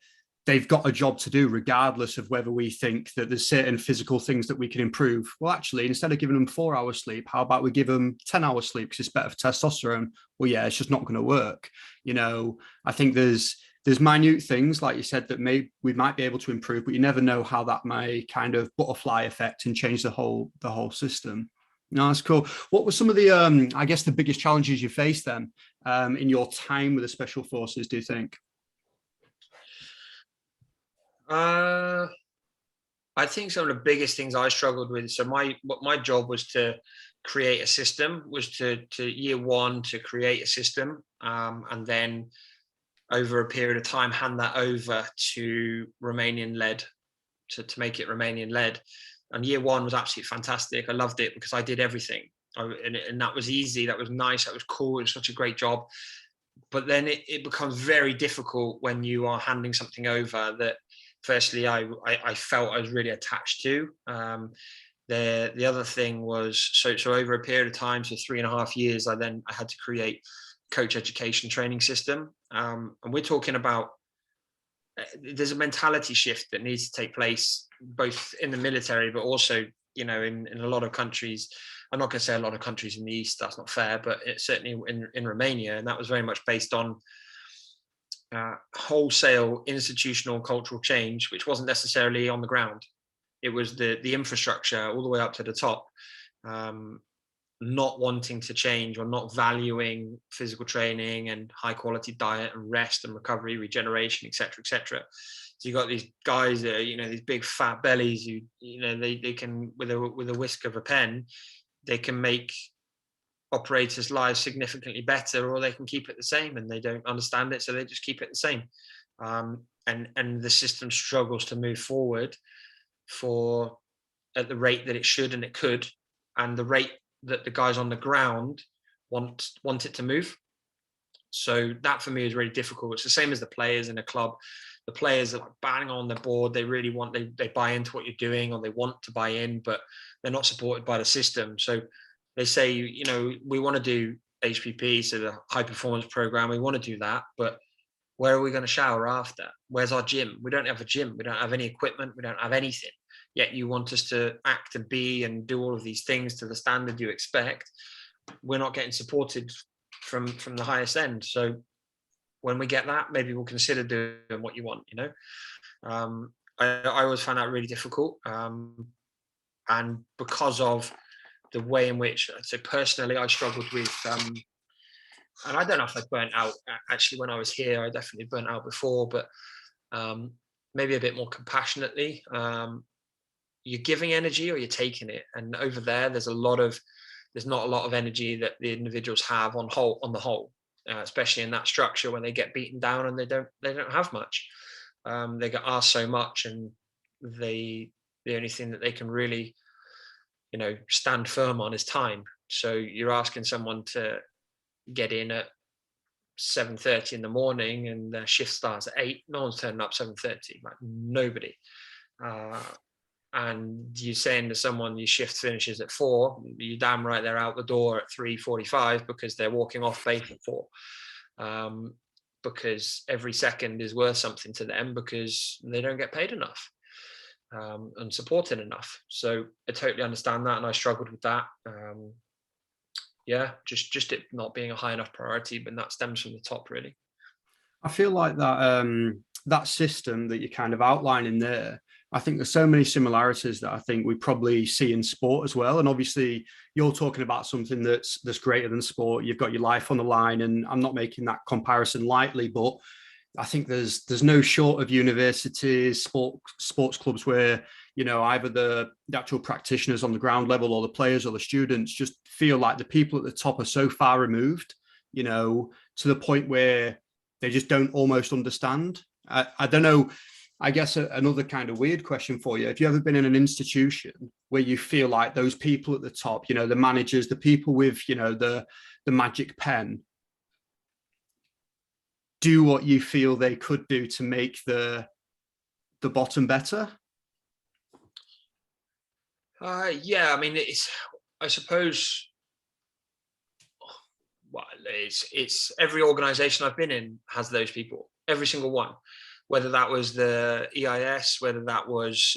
they've got a job to do regardless of whether we think that there's certain physical things that we can improve. Well, actually, instead of giving them 4 hours sleep, how about we give them 10 hours sleep because it's better for testosterone? Well, yeah, it's just not going to work. I think there's minute things, like you said, that we might be able to improve, but you never know how that may kind of butterfly effect and change the whole system. No, that's cool. What were some of the, I guess, the biggest challenges you faced then in your time with the Special Forces, do you think? I think some of the biggest things I struggled with. So my job was to create a system, was to year one to create a system, and then over a period of time hand that over to Romanian led, to make it Romanian led. And year one was absolutely fantastic. I loved it because I did everything, and that was easy. That was nice. That was cool. It was such a great job. But then it becomes very difficult when you are handing something over that, firstly, I felt I was really attached to. The other thing was, so over a period of time, so 3.5 years, I had to create coach education training system. And we're talking about, there's a mentality shift that needs to take place both in the military, but also, in a lot of countries. I'm not going to say a lot of countries in the East, that's not fair, but it's certainly in Romania. And that was very much based on wholesale institutional cultural change, which wasn't necessarily on the ground. It was the infrastructure all the way up to the top, not wanting to change or not valuing physical training and high quality diet and rest and recovery, regeneration, etc. So you got these guys that are, these big fat bellies who, they can, with a whisk of a pen, they can make operators' lives significantly better, or they can keep it the same, and they don't understand it, so they just keep it the same. And the system struggles to move forward at the rate that it should and it could, and the rate that the guys on the ground want it to move. So that for me is really difficult. It's the same as the players in a club. The players are like banging on the board. They really want, they buy into what you're doing, or they want to buy in, but they're not supported by the system. So they say, we want to do HPP, so the high performance program. We want to do that, but where are we going to shower after? Where's our gym? We don't have a gym. We don't have any equipment. We don't have anything. Yet you want us to act and be and do all of these things to the standard you expect. We're not getting supported from the highest end. So when we get that, maybe we'll consider doing what you want. I always found that really difficult, and because of the way in which, so personally, I struggled with, and I don't know if I burnt out actually when I was here. I definitely burnt out before, but maybe a bit more compassionately. You're giving energy or you're taking it, and over there, there's not a lot of energy that the individuals have on the whole, especially in that structure when they get beaten down and they don't have much. They get asked so much, and the only thing that they can really, stand firm on is time. So you're asking someone to get in at 7:30 in the morning and their shift starts at 8. No one's turning up 7:30, like nobody. And you're saying to someone your shift finishes at 4, you're damn right they're out the door at 3:45 because they're walking off base at 4. Because every second is worth something to them because they don't get paid enough and supported enough. So I totally understand that, and I struggled with that. Just it not being a high enough priority, but that stems from the top, really. I feel like that system that you're kind of outlining there, I think there's so many similarities that I think we probably see in sport as well. And obviously, you're talking about something that's greater than sport. You've got your life on the line, and I'm not making that comparison lightly, but I think there's no short of universities, sports clubs where either the actual practitioners on the ground level or the players or the students just feel like the people at the top are so far removed, to the point where they just don't almost understand. I don't know. I guess another kind of weird question for you. Have you ever been in an institution where you feel like those people at the top, the managers, the people with, the magic pen, do what you feel they could do to make the bottom better? Yeah, I mean, I suppose, well, it's every organization I've been in has those people, every single one, whether that was the EIS, whether that was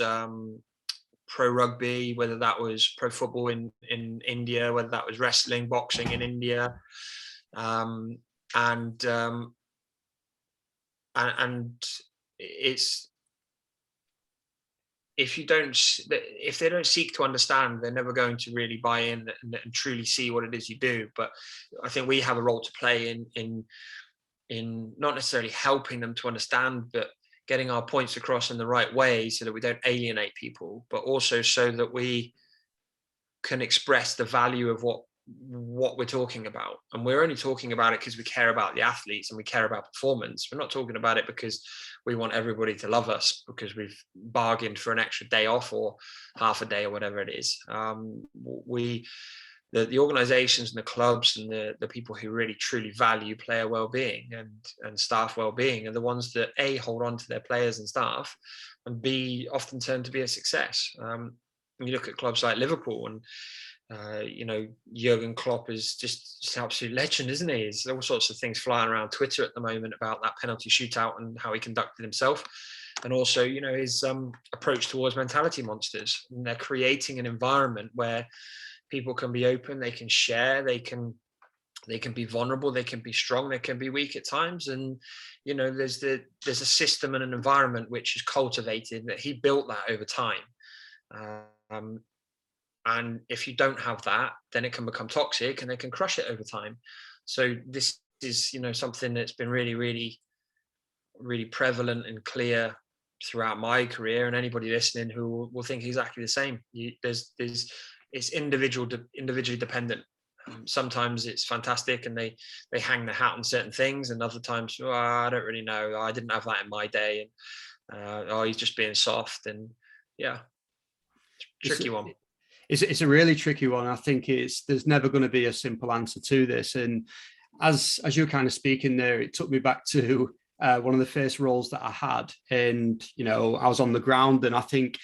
pro rugby, whether that was pro football in India, whether that was wrestling, boxing in India, and it's, if they don't seek to understand, they're never going to really buy in and truly see what it is you do. But I think we have a role to play in not necessarily helping them to understand, but getting our points across in the right way so that we don't alienate people, but also so that we can express the value of what we're talking about. And we're only talking about it because we care about the athletes and we care about performance. We're not talking about it because we want everybody to love us because we've bargained for an extra day off or half a day or whatever it is. The organizations and the clubs and the people who really truly value player well-being and staff well-being are the ones that A, hold on to their players and staff, and B, often turn to be a success. You look at clubs like Liverpool, and Jurgen Klopp is just an absolute legend, isn't he? There's all sorts of things flying around Twitter at the moment about that penalty shootout and how he conducted himself, and also his approach towards mentality monsters. And they're creating an environment where people can be open, they can share, they can be vulnerable, they can be strong, they can be weak at times. And there's a system and an environment which is cultivated, that he built that over time. And if you don't have that, then it can become toxic and they can crush it over time. So this is something that's been really, really, really prevalent and clear throughout my career, and anybody listening who will think exactly the same. It's individually dependent. Sometimes it's fantastic and they hang their hat on certain things, and other times, I don't really know, I didn't have that in my day, and he's just being soft. And tricky one. It's a really tricky one. I think there's never going to be a simple answer to this. And as you're kind of speaking there, it took me back to one of the first roles that I had, and I was on the ground, and I think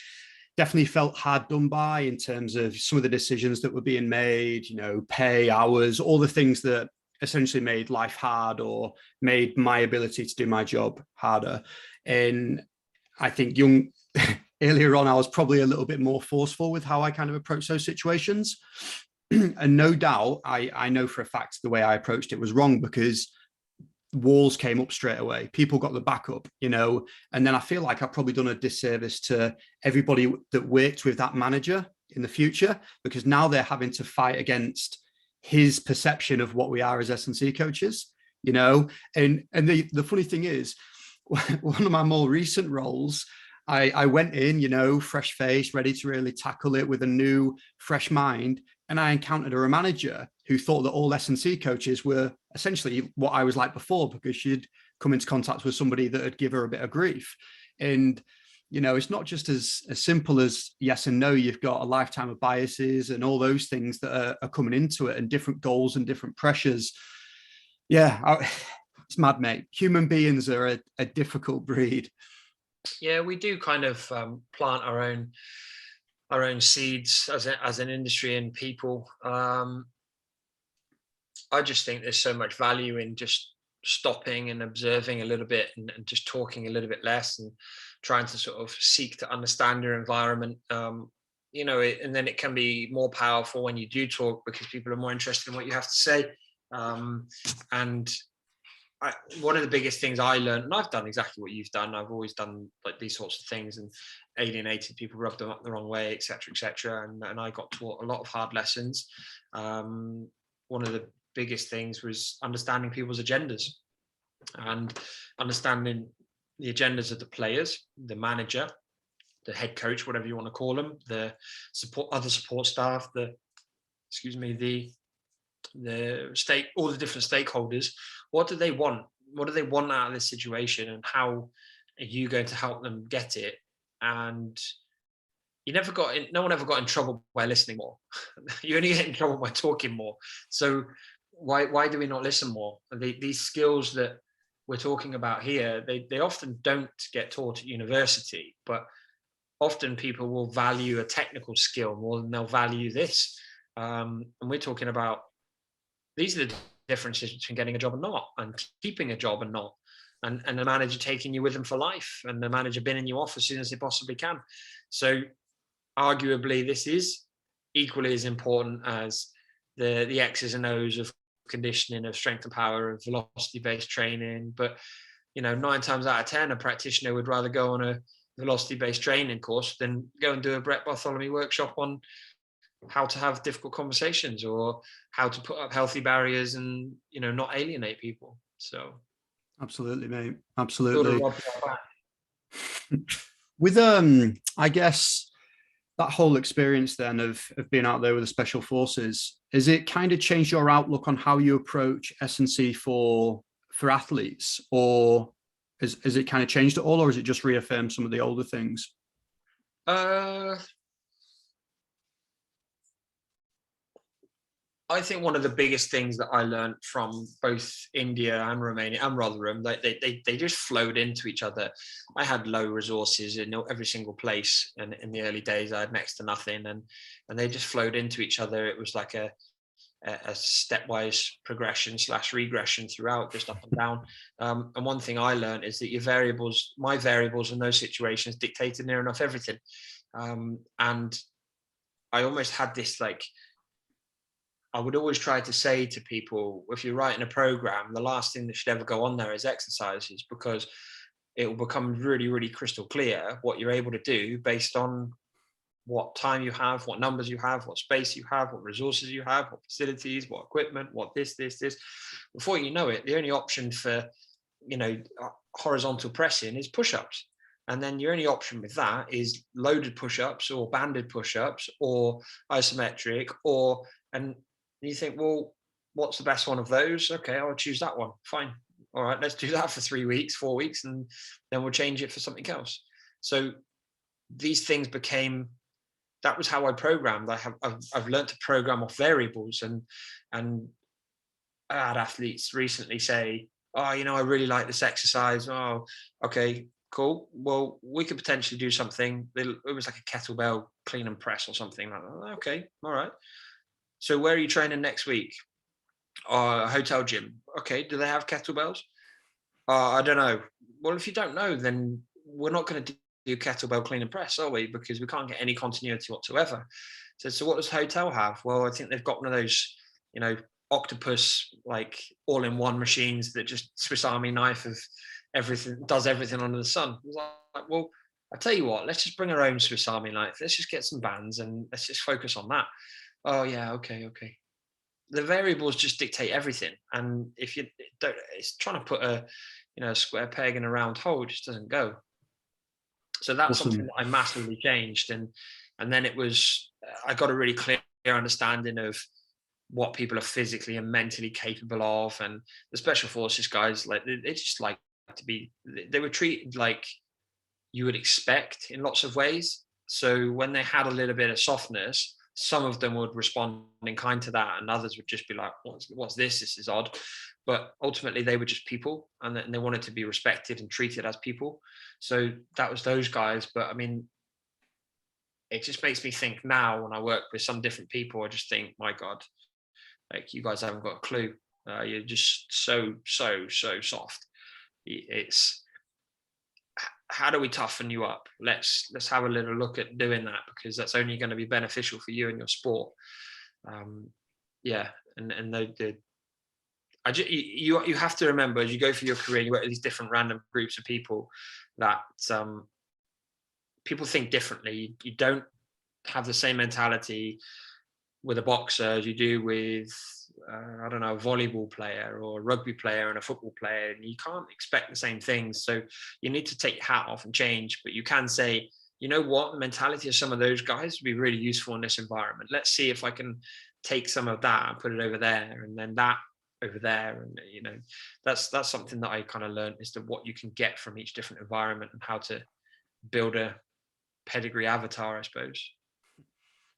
definitely felt hard done by in terms of some of the decisions that were being made, pay, hours, all the things that essentially made life hard or made my ability to do my job harder. And I think earlier on, I was probably a little bit more forceful with how I kind of approach those situations. And no doubt, I know for a fact the way I approached it was wrong, because walls came up straight away. People got the backup, you know, and then I feel like I've probably done a disservice to everybody that worked with that manager in the future, because now they're having to fight against his perception of what we are as S&C coaches, you know. And the funny thing is, one of my more recent roles, I went in, you know, fresh face, ready to really tackle it with a new, fresh mind. And I encountered a manager who thought that all S&C coaches were essentially what I was like before, because she'd come into contact with somebody that would give her a bit of grief. And, you know, it's not just as simple as yes and no. You've got a lifetime of biases and all those things that are coming into it, and different goals and different pressures. Yeah, it's mad, mate. Human beings are a difficult breed. Yeah, we do kind of plant our own seeds as an industry and people. I just think there's so much value in just stopping and observing a little bit, and just talking a little bit less, and trying to sort of seek to understand your environment. You know, and then it can be more powerful when you do talk, because people are more interested in what you have to say. And one of the biggest things I learned, and I've done exactly what you've done, I've always done like these sorts of things and alienated people, rubbed them up the wrong way, etc., and I got taught a lot of hard lessons. One of the biggest things was understanding people's agendas, and understanding the agendas of the players, the manager, the head coach, whatever you want to call them, the other support staff, the state, all the different stakeholders. What do they want? What do they want out of this situation, and how are you going to help them get it? And no one ever got in trouble by listening more. You only get in trouble by talking more. So why do we not listen more? These skills that we're talking about here, they often don't get taught at university, but often people will value a technical skill more than they'll value this. And we're talking about, these are the differences between getting a job and not, and keeping a job and not, and the manager taking you with them for life, and the manager binning you off as soon as they possibly can. So arguably this is equally as important as the X's and O's of conditioning, of strength and power, of velocity-based training. But, you know, 9 times out of 10, a practitioner would rather go on a velocity-based training course than go and do a Brett Bartholomew workshop on how to have difficult conversations, or how to put up healthy barriers and, you know, not alienate people. So Absolutely, mate. Absolutely. With I guess that whole experience then of being out there with the special forces, has it kind of changed your outlook on how you approach S&C for athletes, or has it kind of changed at all, or is it just reaffirmed some of the older things? I think one of the biggest things that I learned from both India and Romania and Rotherham, they just flowed into each other. I had low resources in every single place, and in the early days I had next to nothing, and they just flowed into each other. It was like a stepwise progression / regression throughout, just up and down. And one thing I learned is that my variables in those situations dictated near enough everything. And I almost had this, like, I would always try to say to people, if you're writing a program, the last thing that should ever go on there is exercises, because it will become really, really crystal clear what you're able to do based on what time you have, what numbers you have, what space you have, what resources you have, what facilities, what equipment, what this. Before you know it, the only option for, you know, horizontal pressing is push-ups. And then your only option with that is loaded push-ups or banded push-ups or isometric, and you think, well, what's the best one of those? Okay, I'll choose that one. Fine. All right, let's do that for 3 weeks, 4 weeks, and then we'll change it for something else. So these things that was how I programmed. I've learned to program off variables, and I had athletes recently say, oh, you know, I really like this exercise. Oh, okay, cool. Well, we could potentially do something. It was like a kettlebell clean and press or something like that. Okay, all right. So where are you training next week? A hotel gym. Okay, do they have kettlebells? I don't know. Well, if you don't know, then we're not going to do kettlebell clean and press, are we? Because we can't get any continuity whatsoever. So what does hotel have? Well, I think they've got one of those, you know, octopus, like all-in-one machines that just Swiss Army knife of everything, does everything under the sun. It was like, well, I tell you what, let's just bring our own Swiss Army knife. Let's just get some bands and let's just focus on that. Oh yeah, okay. The variables just dictate everything, and if you don't, it's trying to put a square peg in a round hole. It just doesn't go. So that's Awesome. something that I massively changed, and then it was, I got a really clear understanding of what people are physically and mentally capable of. And the special forces guys, like they just like to be, they were treated like you would expect in lots of ways. So when they had a little bit of softness, some of them would respond in kind to that, and others would just be like, what's this? This is odd. But ultimately, they were just people, and they wanted to be respected and treated as people. So that was those guys. But I mean, it just makes me think now when I work with some different people, I just think, my God, like you guys haven't got a clue. You're just so soft. It's, how do we toughen you up? Let's have a little look at doing that, because that's only going to be beneficial for you and your sport. Yeah, and you have to remember, as you go through your career, you work with these different random groups of people that people think differently. You don't have the same mentality with a boxer as you do with I don't know, a volleyball player or a rugby player and a football player, and you can't expect the same things. So you need to take your hat off and change, but you can say, you know what, the mentality of some of those guys would be really useful in this environment. Let's see if I can take some of that and put it over there, and then that over there. And that's something that I kind of learned, is to what you can get from each different environment and how to build a pedigree avatar, I suppose.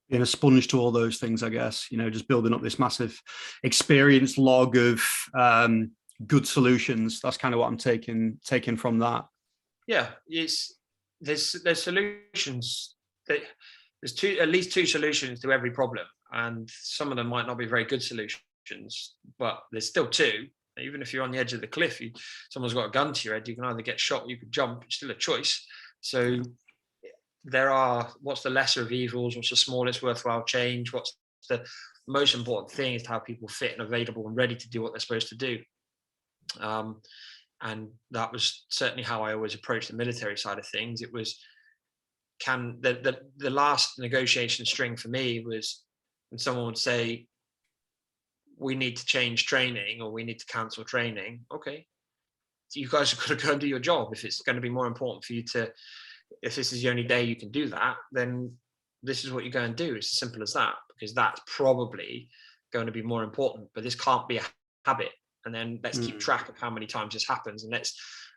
Being a sponge to all those things, I guess, just building up this massive experience log of good solutions. That's kind of what I'm taking from that. Yeah, there's solutions. There's at least two solutions to every problem, and some of them might not be very good solutions, but there's still two. Even if you're on the edge of the cliff, someone's got a gun to your head, you can either get shot, you could jump. It's still a choice. So what's the lesser of evils? What's the smallest worthwhile change? What's the most important thing is to have people fit and available and ready to do what they're supposed to do. And that was certainly how I always approached the military side of things. It was, the last negotiation string for me was when someone would say, we need to change training, or we need to cancel training. Okay, so you guys have got to go and do your job. If it's going to be more important for you if this is the only day you can do that, then this is what you go and do. It's as simple as that, because that's probably going to be more important. But this can't be a habit. And then let's keep track of how many times this happens, and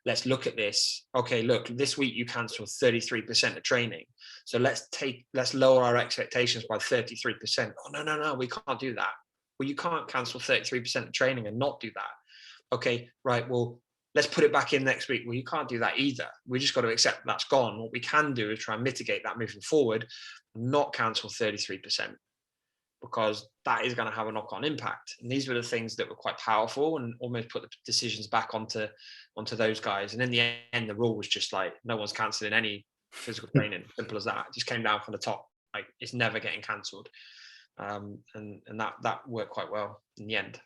let's look at this. Okay, look, this week you cancelled 33% of training, so let's lower our expectations by 33%. Oh no, we can't do that. Well, you can't cancel 33% of training and not do that. Okay, right, well, let's put it back in next week. Well, you can't do that either. We just got to accept that's gone. What we can do is try and mitigate that moving forward, not cancel 33%, because that is going to have a knock-on impact. And these were the things that were quite powerful and almost put the decisions back onto those guys. And in the end, the rule was just like, no one's cancelling any physical training. Simple as that. It just came down from the top. Like, it's never getting cancelled. And that worked quite well in the end.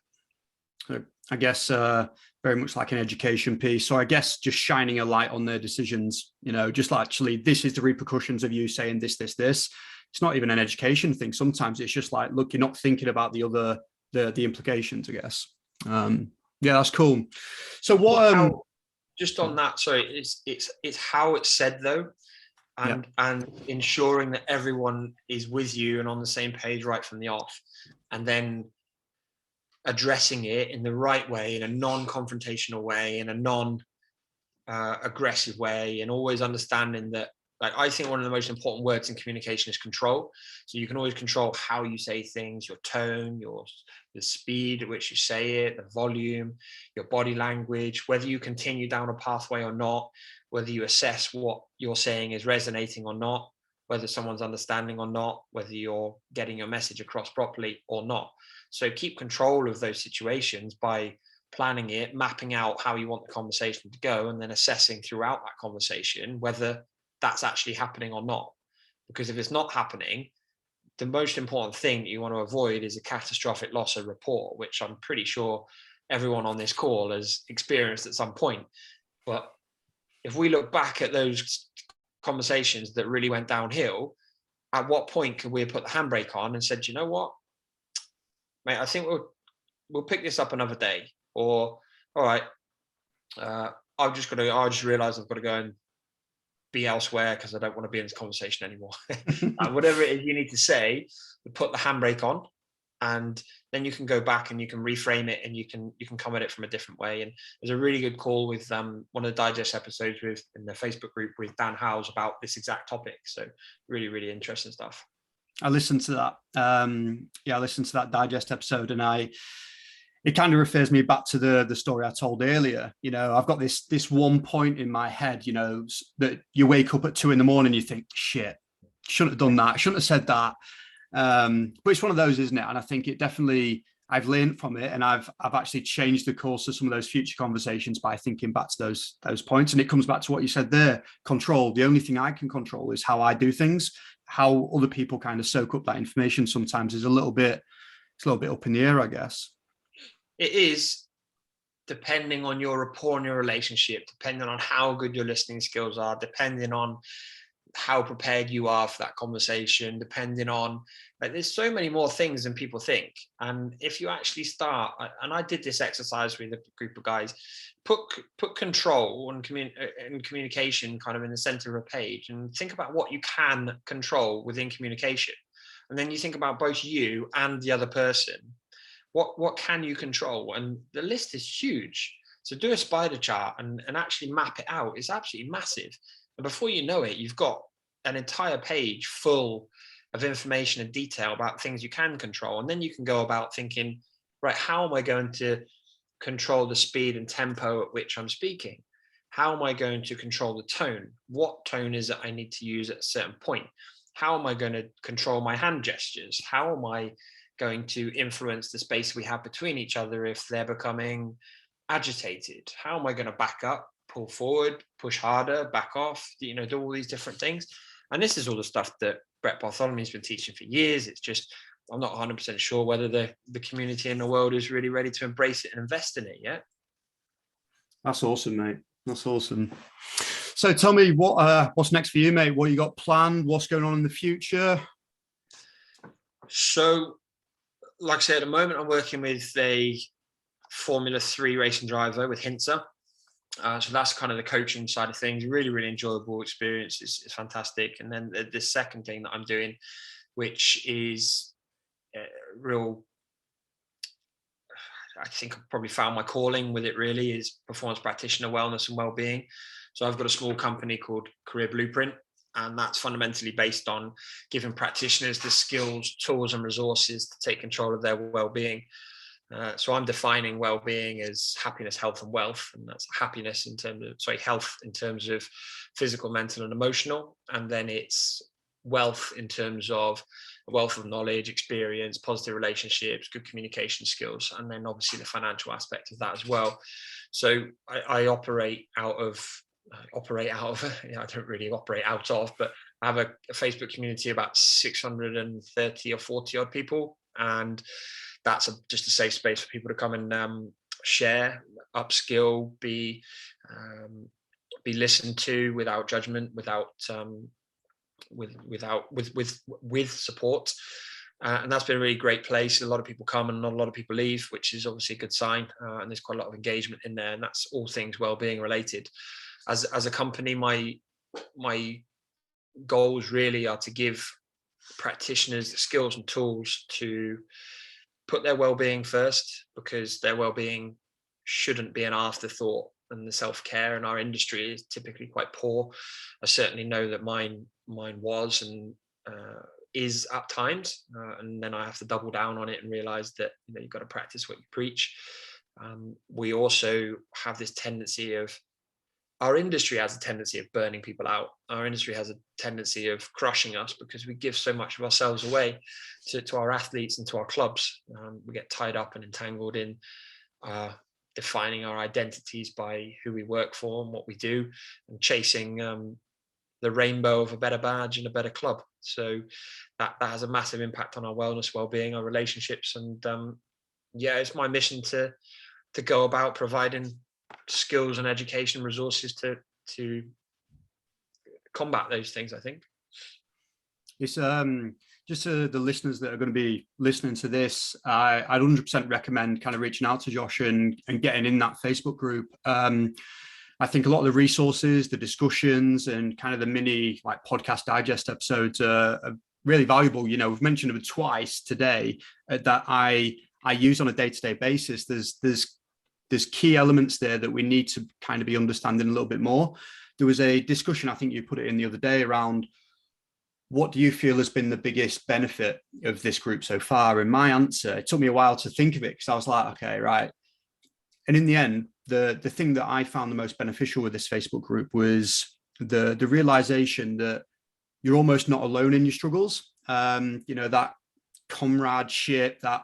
So I guess very much like an education piece. So I guess just shining a light on their decisions, just like, actually, this is the repercussions of you saying this. It's not even an education thing. Sometimes it's just like, look, you're not thinking about the implications, I guess. Yeah, that's cool. So what? Just on that, sorry, it's how it's said though, and ensuring that everyone is with you and on the same page right from the off, and then addressing it in the right way, in a non-confrontational way, in a non-aggressive way, and always understanding that, like, I think one of the most important words in communication is control. So you can always control how you say things, your tone, the speed at which you say it, the volume, your body language, whether you continue down a pathway or not, whether you assess what you're saying is resonating or not, whether someone's understanding or not, whether you're getting your message across properly or not. So keep control of those situations by planning it, mapping out how you want the conversation to go, and then assessing throughout that conversation whether that's actually happening or not. Because if it's not happening, the most important thing that you want to avoid is a catastrophic loss of rapport, which I'm pretty sure everyone on this call has experienced at some point. But if we look back at those conversations that really went downhill, at what point could we have put the handbrake on and said, you know what, mate, I think we'll pick this up another day, or all right, I just realized I've got to go and be elsewhere because I don't want to be in this conversation anymore. Whatever it is you need to say, put the handbrake on, and then you can go back and you can reframe it, and you can come at it from a different way. And there's a really good call with one of the digest episodes in the Facebook group with Dan Howes about this exact topic. So really, really interesting stuff. I listened to that. I listened to that digest episode, and it kind of refers me back to the story I told earlier. You know, I've got this one point in my head, you know, that you wake up at 2 a.m, you think, shit, shouldn't have done that, shouldn't have said that. But it's one of those, isn't it? And I think it definitely, I've learned from it, and I've actually changed the course of some of those future conversations by thinking back to those points. And it comes back to what you said there: control. The only thing I can control is how I do things. How other people kind of soak up that information sometimes is a little bit up in the air, I guess. It is, depending on your rapport and your relationship, depending on how good your listening skills are, depending on how prepared you are for that conversation, depending on, like, there's so many more things than people think. And if you actually start, and I did this exercise with a group of guys, put control and communication kind of in the center of a page, and think about what you can control within communication. And then you think about both you and the other person. What can you control? And the list is huge. So do a spider chart and actually map it out. It's absolutely massive. And before you know it, you've got an entire page full of information and detail about things you can control. And then you can go about thinking, right, how am I going to control the speed and tempo at which I'm speaking? How am I going to control the tone? What tone is it I need to use at a certain point? How am I going to control my hand gestures? How am I going to influence the space we have between each other if they're becoming agitated? How am I going to back up, pull forward, push harder, back off, do all these different things? And this is all the stuff that Brett Bartholomew's been teaching for years. It's just, I'm not 100% sure whether the community in the world is really ready to embrace it and invest in it yet. That's awesome, mate. That's awesome. So tell me, what's next for you, mate? What you got planned? What's going on in the future? So, like I said, at the moment, I'm working with a Formula 3 racing driver with Hintsa. So that's kind of the coaching side of things. Really, really enjoyable experience. It's fantastic. And then the second thing that I'm doing, which is real, I think I've probably found my calling with it, really, is performance practitioner wellness and well-being. So I've got a small company called Career Blueprint, and that's fundamentally based on giving practitioners the skills, tools, and resources to take control of their well-being. So I'm defining well-being as happiness, health, and wealth, and that's happiness in terms of, health in terms of physical, mental, and emotional, and then it's wealth in terms of a wealth of knowledge, experience, positive relationships, good communication skills, and then obviously the financial aspect of that as well. So I operate out of, I don't really operate out of, but I have a Facebook community of about 630 or 40 odd people, and that's just a safe space for people to come and share, upskill, be listened to without judgment, with support. And that's been a really great place. A lot of people come and not a lot of people leave, which is obviously a good sign. And there's quite a lot of engagement in there, and that's all things well-being related. As a company, my goals really are to give practitioners the skills and tools to put their well-being first, because their well-being shouldn't be an afterthought, and the self-care in our industry is typically quite poor. I certainly know that mine was and is at times, and then I have to double down on it and realize that you've got to practice what you preach. We also have this tendency of, our industry has a tendency of burning people out. Our industry has a tendency of crushing us because we give so much of ourselves away to our athletes and to our clubs. We get tied up and entangled in defining our identities by who we work for and what we do, and chasing the rainbow of a better badge and a better club. So that has a massive impact on our wellness, well-being, our relationships, and yeah, it's my mission to go about providing skills and education resources to combat those things, I think. It's just to the listeners that are going to be listening to this, I'd 100% recommend kind of reaching out to Josh and getting in that Facebook group. I think a lot of the resources, the discussions, and kind of the mini like podcast digest episodes are really valuable. You know, we've mentioned them twice today that I use on a day-to-day basis. There's key elements there that we need to kind of be understanding a little bit more. There was a discussion, I think you put it in the other day, around what do you feel has been the biggest benefit of this group so far? And my answer, it took me a while to think of it because I was like, okay, right. And in the end, the thing that I found the most beneficial with this Facebook group was the realization that you're almost not alone in your struggles. You know, that comradeship, that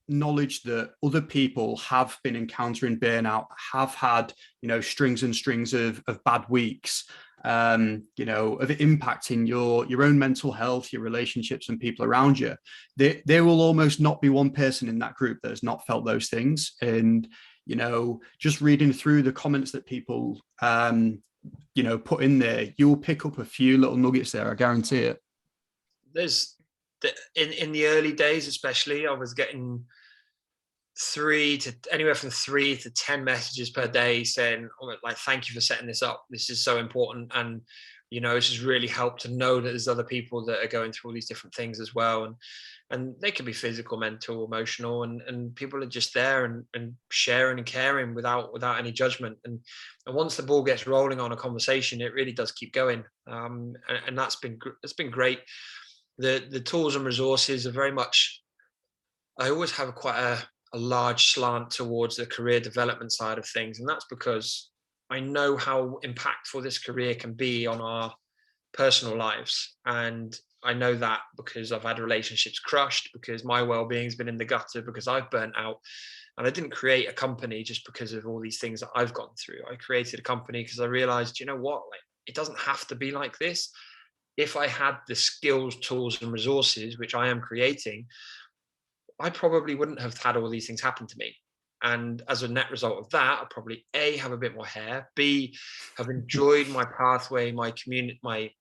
knowledge that other people have been encountering burnout, have had, you know, strings and strings of bad weeks, you know, of impacting your own mental health, your relationships, and people around you. There will almost not be one person in that group that has not felt those things. And, you know, just reading through the comments that people, you know, put in there, you'll pick up a few little nuggets there. I guarantee it. There's in the early days, especially, I was getting anywhere from 3 to 10 messages per day saying, oh, like, thank you for setting this up. This is so important. And, you know, this has really helped to know that there's other people that are going through all these different things as well. And they can be physical, mental, emotional, and people are just there and sharing and caring without any judgment. And once the ball gets rolling on a conversation, it really does keep going. And that's been great. The tools and resources are very much, I always have quite a large slant towards the career development side of things. And that's because I know how impactful this career can be on our personal lives. And I know that because I've had relationships crushed, because my well-being has been in the gutter, because I've burnt out. And I didn't create a company just because of all these things that I've gone through. I created a company because I realized, you know what, like, it doesn't have to be like this. If I had the skills, tools, and resources, which I am creating, I probably wouldn't have had all these things happen to me. And as a net result of that, I probably A, have a bit more hair, B, have enjoyed my pathway, my community, my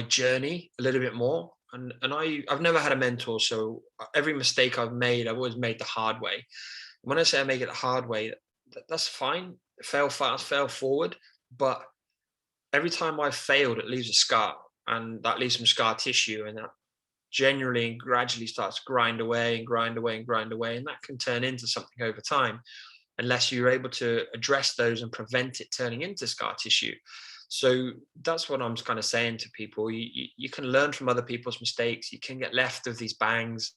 journey a little bit more. And I've never had a mentor, so every mistake I've made, I've always made the hard way. When I say I make it the hard way, that's fine. Fail fast, fail forward. But every time I've failed, it leaves a scar, and that leaves some scar tissue, and that generally and gradually starts to grind away and grind away and grind away. And that can turn into something over time, unless you're able to address those and prevent it turning into scar tissue. So that's what I'm kind of saying to people. You can learn from other people's mistakes. You can get left of these bangs.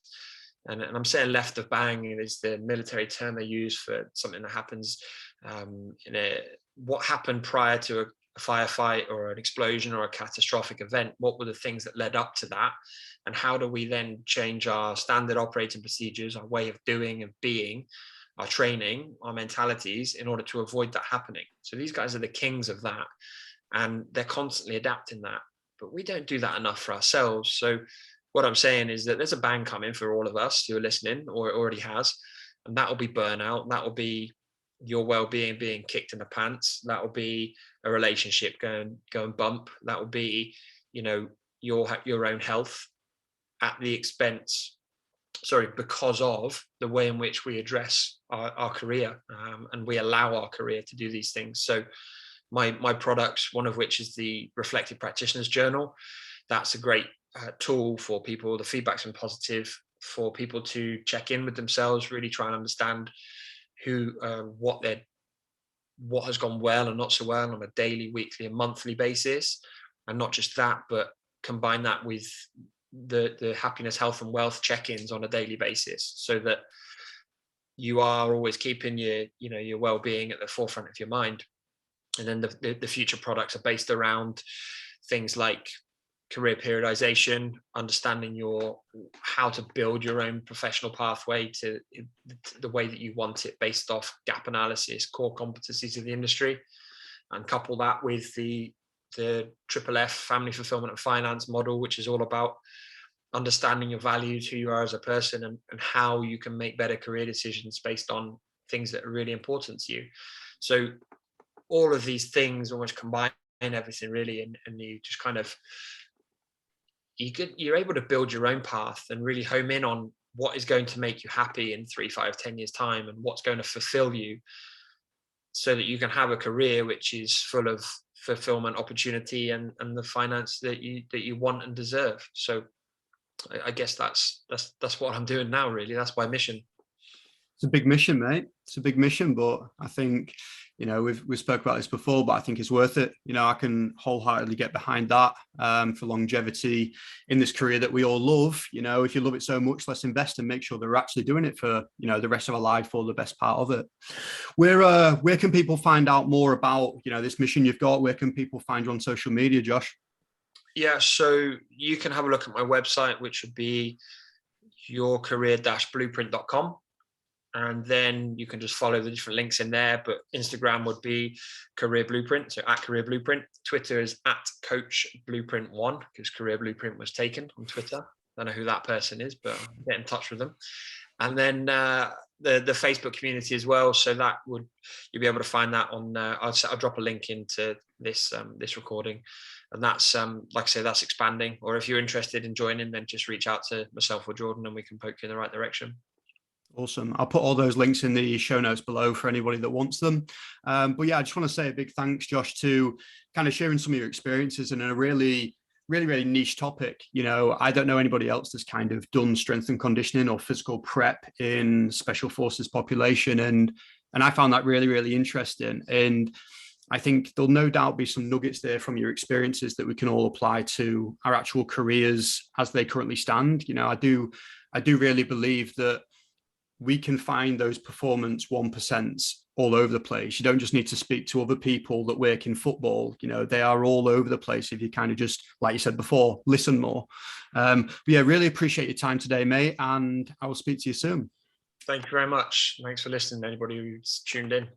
And I'm saying left of bang is the military term they use for something that happens what happened prior to a firefight or an explosion or a catastrophic event. What were the things that led up to that? And how do we then change our standard operating procedures, our way of doing and being, our training, our mentalities, in order to avoid that happening? So these guys are the kings of that, and they're constantly adapting that. But we don't do that enough for ourselves. So what I'm saying is that there's a bang coming for all of us who are listening, or it already has, and that will be burnout. That will be your well-being being kicked in the pants. That will be a relationship going bump. That will be, you know, your own health at the expense, because of the way in which we address our career, and we allow our career to do these things. So my products, one of which is the Reflective Practitioner's Journal, that's a great tool for people. The feedback's been positive, for people to check in with themselves, really try and understand what has gone well and not so well on a daily, weekly, and monthly basis. And not just that, but combine that with the happiness, health, and wealth check-ins on a daily basis, so that you are always keeping your well-being at the forefront of your mind. And then the future products are based around things like career periodization, understanding how to build your own professional pathway to the way that you want it, based off gap analysis, core competencies of the industry, and couple that with the triple F family fulfillment and finance model, which is all about understanding your values, who you are as a person, and how you can make better career decisions based on things that are really important to you. So all of these things almost combine everything really, and you just kind of you're able to build your own path and really home in on what is going to make you happy in 3, 5, 10 years time, and what's going to fulfill you, so that you can have a career which is full of fulfillment, opportunity, and the finance that you want and deserve. So I guess that's what I'm doing now, really. That's my mission. It's a big mission, mate. It's a big mission, but I think, we've spoke about this before, but I think it's worth it. I can wholeheartedly get behind that for longevity in this career that we all love. If you love it so much, let's invest and make sure they're actually doing it for, the rest of our life, or the best part of it. Where can people find out more about, this mission you've got? Where can people find you on social media, Josh? Yeah, so you can have a look at my website, which would be yourcareer-blueprint.com. And then you can just follow the different links in there. But Instagram would be Career Blueprint, so at Career Blueprint. Twitter is at Coach Blueprint1, because Career Blueprint was taken on Twitter. I don't know who that person is, but I'll get in touch with them. And then the Facebook community as well. So that you'll be able to find that on. I'll drop a link into this recording, and that's like I say, that's expanding. Or if you're interested in joining, then just reach out to myself or Jordan, and we can poke you in the right direction. Awesome. I'll put all those links in the show notes below for anybody that wants them. But yeah, I just want to say a big thanks, Josh, to kind of sharing some of your experiences in a really, really, really niche topic. I don't know anybody else that's kind of done strength and conditioning or physical prep in special forces population. And I found that really, really interesting. And I think there'll no doubt be some nuggets there from your experiences that we can all apply to our actual careers as they currently stand. I do really believe that we can find those performance 1% all over the place. You don't just need to speak to other people that work in football. They are all over the place if you kind of just, like you said before, listen more. But yeah, really appreciate your time today, mate. And I will speak to you soon. Thank you very much. Thanks for listening, anybody who's tuned in.